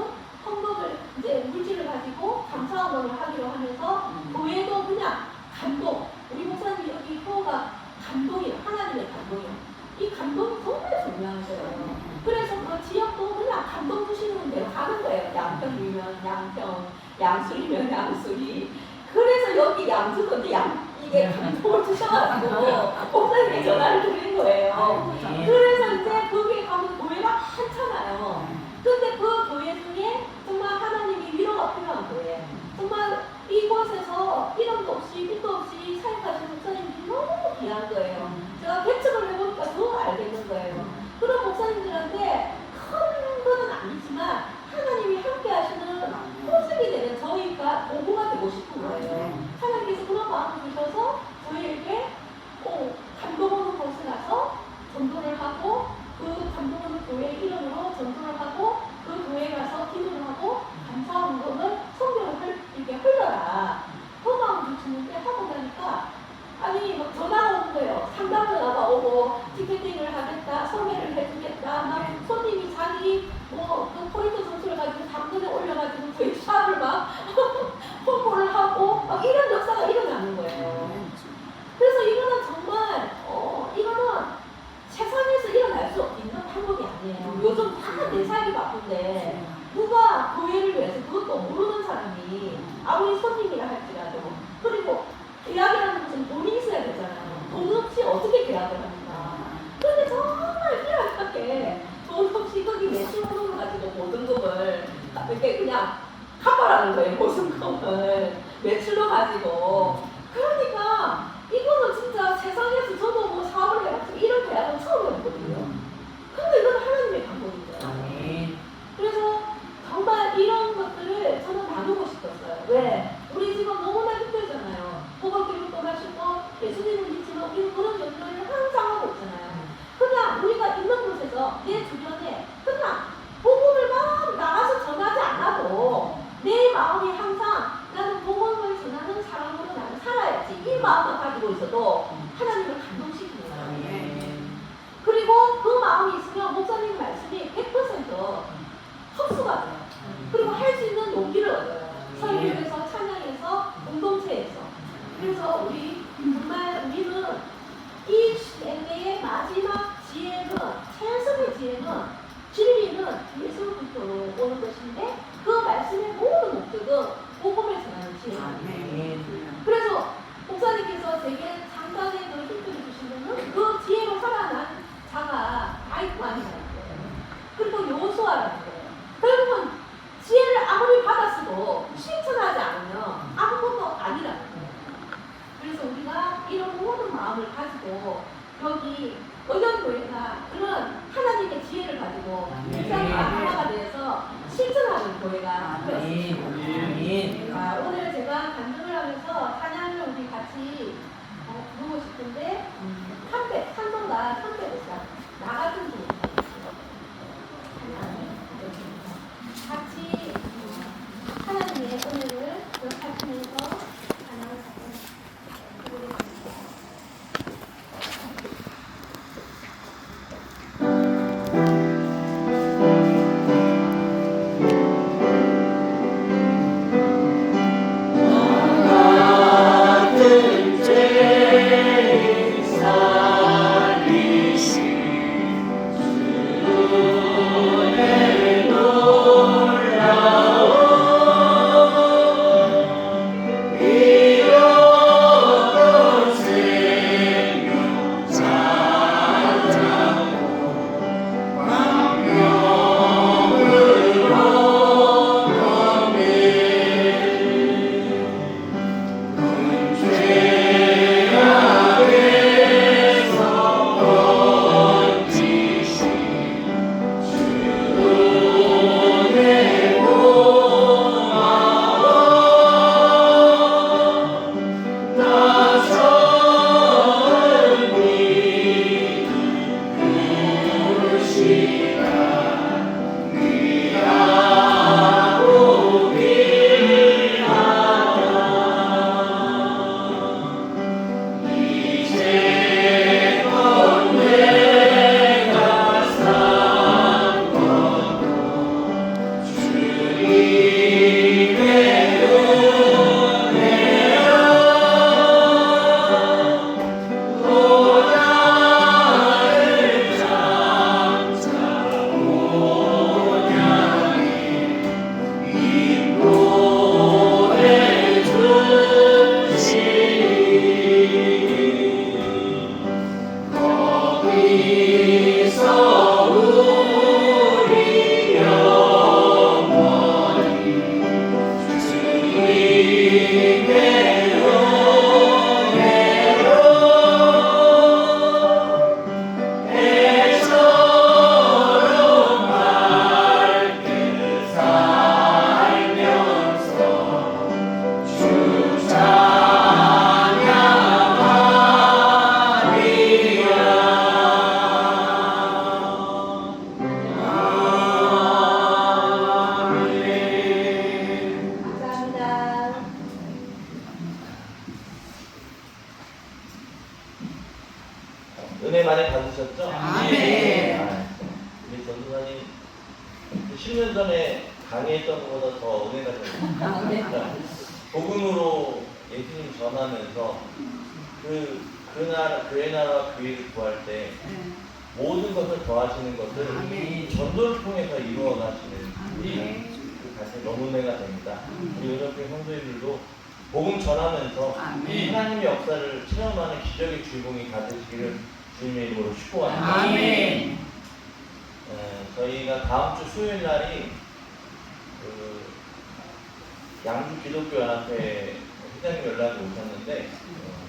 헌금을 이제 물질을 가지고 감사원을 하기로 하면서 교회도 그냥 감동. 우리 목사님 여기 표가 감동이에요. 하나님의 감동이에요. 이 감동이 정말 중요한 거예요. 그래서 그 지역도 그냥 감동 주시는 대로 가는 거예요. 양평이면 양평, 양수리면 양수리. 그래서 여기 양주도 이게 감동을 주셔가지고 목사님께 전화를 드린 거예요. 그래서 이제 거기에 가면 교회가 많잖아요. 근데 그 교회 중에 정말 하나님이 위로가 필요한 교회. 정말 이곳에서 이름도 없이 빛도 없이 사역하시는 목사님들이 너무 귀한 거예요. 제가 개척을 해보니까 더 알겠는 거예요. 그런 목사님들한테 큰 거는 아니지만 하나님이 함께 하시는 모습이 되는 저희가 보고가 되고 싶은 거예요. 하나님께서 그런 마음을 주셔서 저희에게 감동 오는 곳에 가서 전도를 하고 그 감동 오는 교회 이름으로 전도를 하고 그 교회에 가서 기도를 하고 감사헌금을 성경을 이렇게 흘러라. 그 마음을 주시는데 하고 나니까 아니 막 전화가 오는 거예요. 상담전화가 오고 티켓팅을 하겠다, 소개를 해주겠다, 막 손님이 자기 그 포인트 점수를 가지고 당근에 올려가지고 저희 샵을 막 홍보를 하고 막 이런 역사가 일어나는 거예요. 그래서 이거는 정말 이거는 세상에서 일어날 수 있는 방법이 아니에요. 요즘 다 내 살기 바쁜데 누가 교회를 위해서 그것도 모르는 사람이 아무리 손님이라 할지라도 그리고 계약이라는 것은 돈이 있어야 되잖아요. 돈 없이 어떻게 계약을 합니까? 근데 정말 희한하게 돈 없이 거기 매출원금을 가지고 보증금을 이렇게 그냥 갚아라는 거예요. 보증금을 매출로 가지고. 그러니까 이거는 진짜 세상에서 저도 뭐 사업을 해가지고 이런 계약은 처음 해봤거든요. 근데 이건 하나님의 방법인 거예요. 그래서 정말 이런 것들을 저는 나누고 싶었어요. 왜? 우리 지금 너무나 힘들잖아요. 복음교육도 하시고 예수님을 믿지만 우리 그런 연구를 항상 하고 있잖아요. 그냥 우리가 있는 곳에서 내 주변에 그냥 복음을 막 나가서 전하지 않아도 내 마음이 항상 나는 복음을 전하는 사람으로 나는 살아야지 이 마음만 가지고 있어도 하나님을 감동시키는 거예요. 그리고 그 마음이 있으면 목사님 말씀이 100% 흡수가 돼요. 그리고 할 수 있는 용기를 얻어요. 설교에서, 찬양에서, 공동체에서. 그래서 우리 정말 우리는 이 시대의 마지막 지혜는, 최선의 지혜는 진리는 예수 그리스도로 오는 것인데 그 말씀의 모든 목적은 복음을 전하는 지혜입니다. 그래서 목사님께서 제게 잠깐의 그 힌트를 주시면은 그 지혜로 살아난 자가 아이만이라는 거예요. 그리고 요수아라는 거예요. 결국은 지혜를 아무리 받았어도 실천하지 않으면 아무것도 아니라는 거예요. 그래서 우리가 이런 모든 마음을 가지고 여기 의견교회가 그런 하나님의 지혜를 가지고 목사님과 하나가 되어서 실천하는 교회가 되었습니다. 오늘 제가 간증을 하면서 찬양을 우리 같이 부르고 싶은데 300, 300자 나 같은 분 같이 하나님의 은혜를 기억하시면서 찬양을 부르겠습니다. 같은 죄 은혜 많이 받으셨죠? 아멘. 우리 전도사님 10년 전에 강의했던 것보다 더 은혜가 되고 복음으로 예수님 전하면서 그 나라, 교회 나라와 교회를 구할 때 모든 것을 더하시는 것을 아멘. 전도를 통해서 이루어 가시는 아멘. 그 가슴이 너무 은혜가 됩니다. 우리 은혜교회 성도님들도 복음 전하면서 아멘. 하나님의 역사를 체험하는 기적의 주인공이 다 되시기를 주님의 이름으로 축복합니다. 아멘. 저희가 다음 주 수요일 날이 그 양주 기독교 연합회 회장님 연락이 오셨는데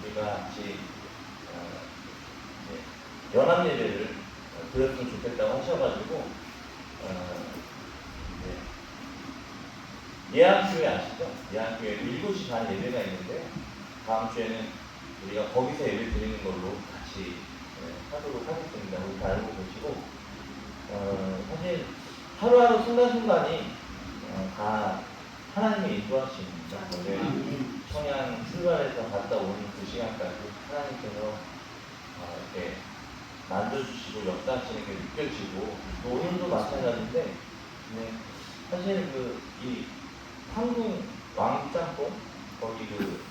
우리가 같이 연합 예배를 드렸으면 좋겠다고 하셔가지고 예안교회 아시죠? 예안교회 7시 반 예배가 있는데 다음 주에는 우리가 거기서 예배 드리는 걸로 같이 하도록 하겠습니다. 우리 다 알고 계시고 사실 하루하루 순간순간이 다 하나님의 인도하십니다. 청양 출발해서 갔다 오는 그 시간까지 하나님께서 이렇게 만져주시고 역사하시는 게 느껴지고 또 오늘도 마찬가지인데 사실 이 한국 왕짬뽕 거기 그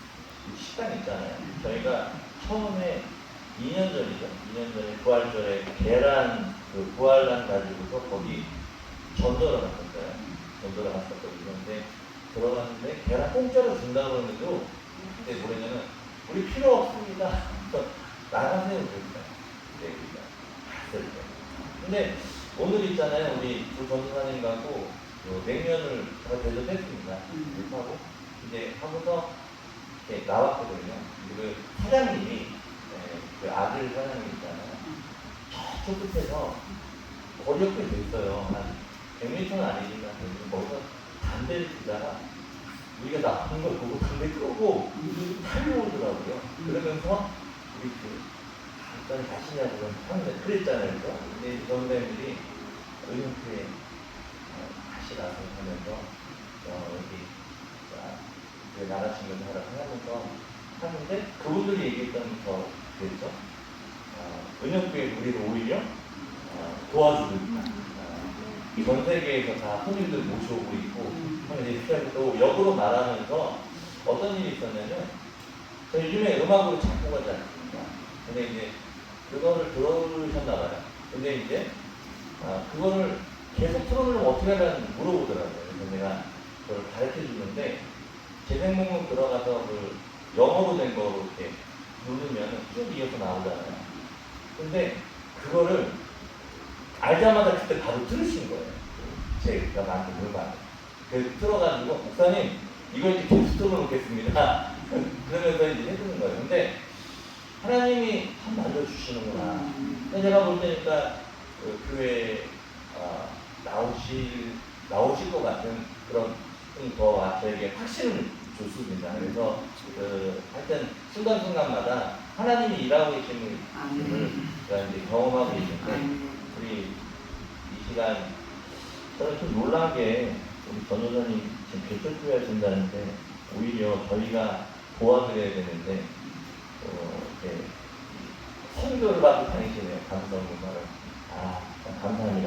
식당 있잖아요. 저희가 처음에 2년 전이죠. 2년 전에 부활절에 계란 그 부활란 가지고서 거기 전도를 갔었어요. 전도를 갔었거든요. 근데 들어갔는데 계란 공짜로 준다고 그러는데도 그때 뭐냐면 우리 필요 없습니다. 나가세요 그랬어요. 네, 갔을 때. 근데 오늘 있잖아요. 우리 두 전도사님 가고 냉면을 제가 대접했습니다. 하고 이제 하고서 이렇게 나왔거든요. 그 사장님이 그 아들 사장님 있잖아요. 저쪽 끝에서 거리 옆에 있어요. 한 100m는 아니지만 거기서 담배를 피다가 우리가 나쁜 걸 보고 담배 끄고 달려오더라고요. 그러면서 우리 일단 가시냐고 하는데 그랬잖아요. 그죠? 근데 전대들이 의원표에 가시라고 하면서 여기 그 나라 친구들 하라고 하면서 하는데 그분들이 얘기했던 거 그랬죠? 은혁교회 우리를 오히려 도와주고 있다. 전 세계에서 다 손님들 모셔오고 있고 이제 또 역으로 말하면서 어떤 일이 있었냐면 저 요즘에 음악으로 작곡하지 않습니까? 근데 이제 그거를 들어주셨나봐요. 근데 이제 그거를 계속 틀어놓으면 어떻게 하면 물어보더라고요. 그래서 내가 그걸 가르쳐 주는데 재생목록 들어가서 그 영어로 된 거로 이렇게 누르면 쭉 이어서 나오잖아요. 근데 그거를 알자마자 그때 바로 들으신 거예요. 제가 만든 음악. 그래서 틀어가지고 목사님 이거 이제 계속 틀어놓겠습니다. 그러면서 이제 해주는 거예요. 근데 하나님이 참 만들어주시는구나. 제가 볼 때니까 그 교회에 나오실 것 같은 그런 더 저에게 확신을 줬습니다. 그래서 하여튼 순간순간마다 하나님이 일하고 계시는 제가 이제 경험하고 있는데 우리 이 시간 저는 좀 놀란 게 우리 전도사님 지금 개척교회 하신다는데 오히려 저희가 도와드려야 되는데 이렇게 선교를 받고 다니시네요. 감사합니다. 감사합니다.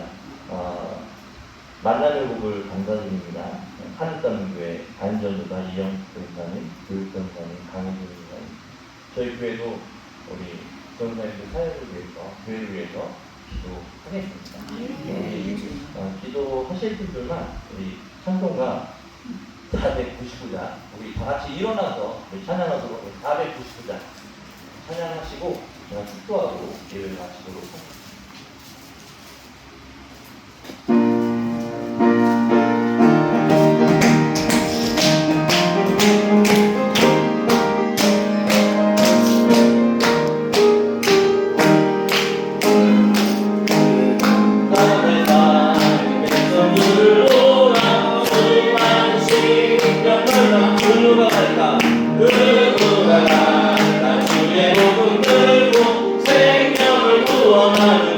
만남의 복을 감사드립니다. 하늘따는교회 안전도사 이영 전사님, 교육전사님, 강희준 전사님, 저희 교회도 우리 전사님들 사역을 위해서, 교회를 위해서 기도하겠습니다. 기도하실 분들만 우리 찬송가 499자 우리 다 같이 일어나서 우리 찬양하도록 499자 찬양하시고 제가 축도하고 예배를 마치도록 하겠습니다. 누가 나 주의 복음 들고 생명을 구원하는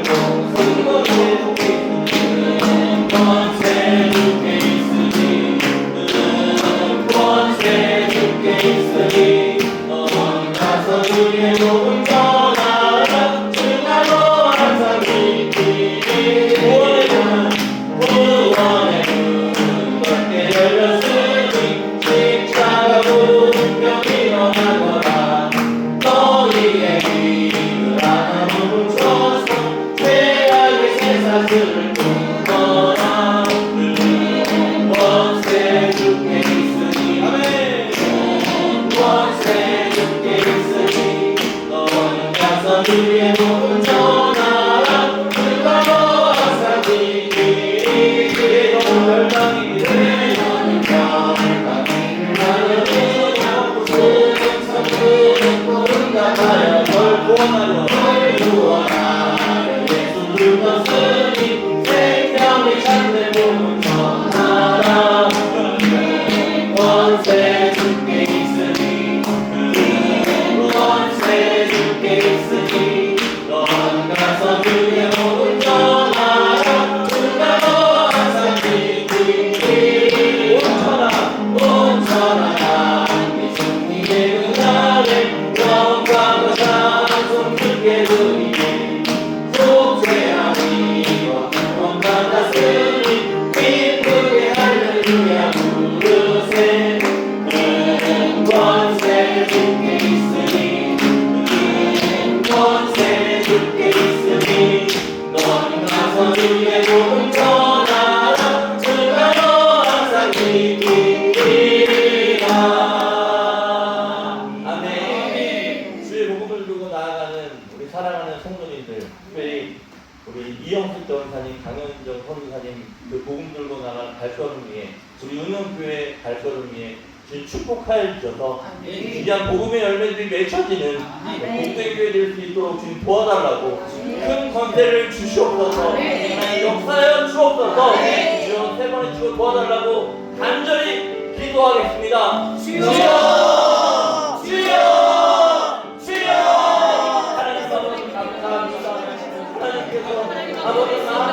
가서 주의 복음 전하라. 그가 너와 항상 지키리. 그의 영혼 멸망이기를 너는 평안하기를. 하늘은 영구는 성부는 구원하여 널 구원하려 널 구원하여 예수 불렀으니 생명이 찾는 복음 전하라. 원세 주께 있으니 원세 주께 있으니 넌 가서 주의 복음 전하라. 그가 너와 항상 지키리. 온 천하가 예수님의 은혜를 영광과 찬송 주께 드리니 속죄함이 구원받았으니 기쁘게 할렐루야 부르세. 원세 주께 있으니 원세 주께 있으니 넌 가서 주의 복음 전하라. 그가 너 항상 지키리라. 아멘. 주의 복음을 들고 나아가는 우리 사랑하는 성도님들, 특별히 우리 이영숙 전사님, 강현정 선교사님 그 복음 들고 나갈 발걸음 위에 우리 은영교회 발걸음 위에 주님 축복하여 주셔서 귀한 복음의 열매들이 맺혀지는 복된 될 수 있도록 주님 도와달라고 큰 권세를 주시옵소서. 역사여 주옵소서. 주여 세 번의 주여 도와달라고 간절히 기도하겠습니다. 주여 주여 주여. 하나님 아버지 감사합니다. 하나님께서 아버지 나를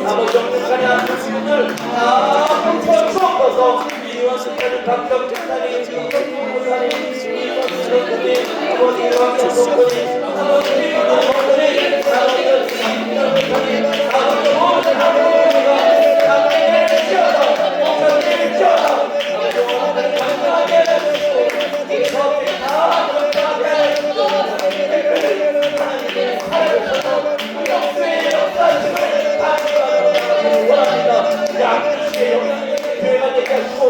아버지 영국간의 한국인을 다 펼쳐주옵소서. 이원수까지 각각 대단히 이원수들이 아버지 이원수들이 아버지 이원수들이 아버지 모든 한국인과 함께 지어서 목사님을 지어서 아버지 감사하게 해주시고 이 법에 다 감사하게 해주시고 하나님의 살아주셔서 역사의 역사심을 원합니다. 양주시의 영광의 교회가 되게 하시고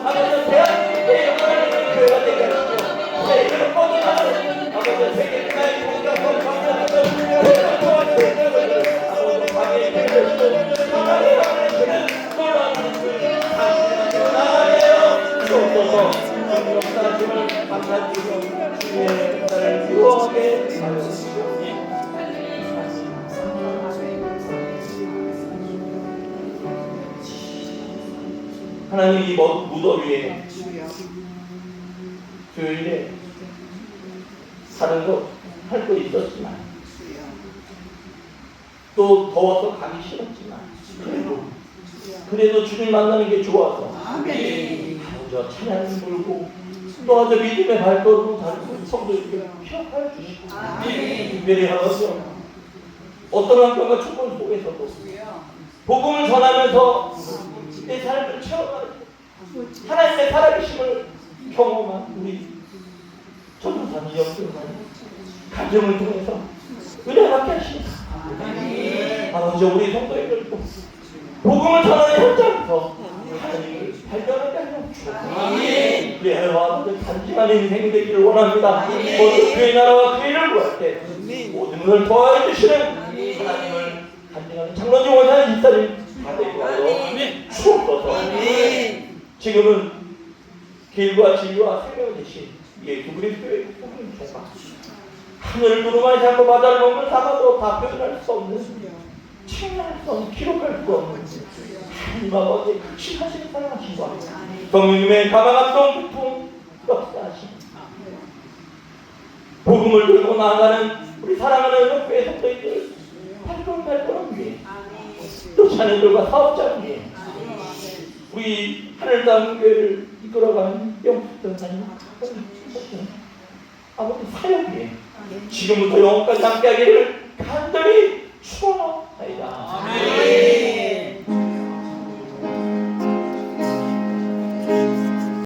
아버지 대한민국의 영광의 교회가 되게 하시고 세계를 뻗어나가는 아버지 세계의 공격을 방문하는 모든 도와주시는 아버지 방해의 교회를 평안의 영광의 교회는 놀라운 것을 당신에게 나아가요 주옵소서. 역사심을 감사드리고 주의 역사를 유하게 하여주시옵소서. 하나님 이 무더위에 교회에 다른 거 할 거 있었지만 또 더워서 가기 싫었지만 그래도 주님 만나는 게 좋아서 저 찬양 불고 또 아주 믿음의 발걸음을 다니고 성도들에게 피어가여 주시고 특별히 하나님 어떤 환경과 조건 속에서도 복음을 전하면서 내 삶을 채워가는 하나님의 살아계심을 경험한 우리 전도사 감사하는 영광을 가정을 통해서 은혜 받게 하시옵소서. 아버지 우리 성도님들도 복음을 전하는 현장에서 하나님을 발견하게 하옵소서. 우리 하나님들 단순한 인생이 되기를 원합니다. 모든 그의 나라와 그의 일을 구할 때 모든 것을 도와해 주시는 하나님을 간증하는 장로님 원하는 집사님 다 되게 하여 주옵소서. 지금은 길과 진리와 생명을 되신 예수 그리스도의 복음 종말 하늘을 두루마리 잡고 바다를 먹는 사마도 다 표현할 수 없는 칭찬할 수 없는 기록할 수 없는 하나님 아버지의 극심하신 사랑하심과 성령님의 가망함동 기쁨 역사하심 복음을 들고 나아가는 우리 사랑하는 옆에 성도님들 발걸음 위에 또 자녀들과 사업자를 위해 우리 하늘 땅 교회를 이끌어가는 영숙전 사님 아버지 사역 위에 지금부터 영원까지 함께하기를 간절히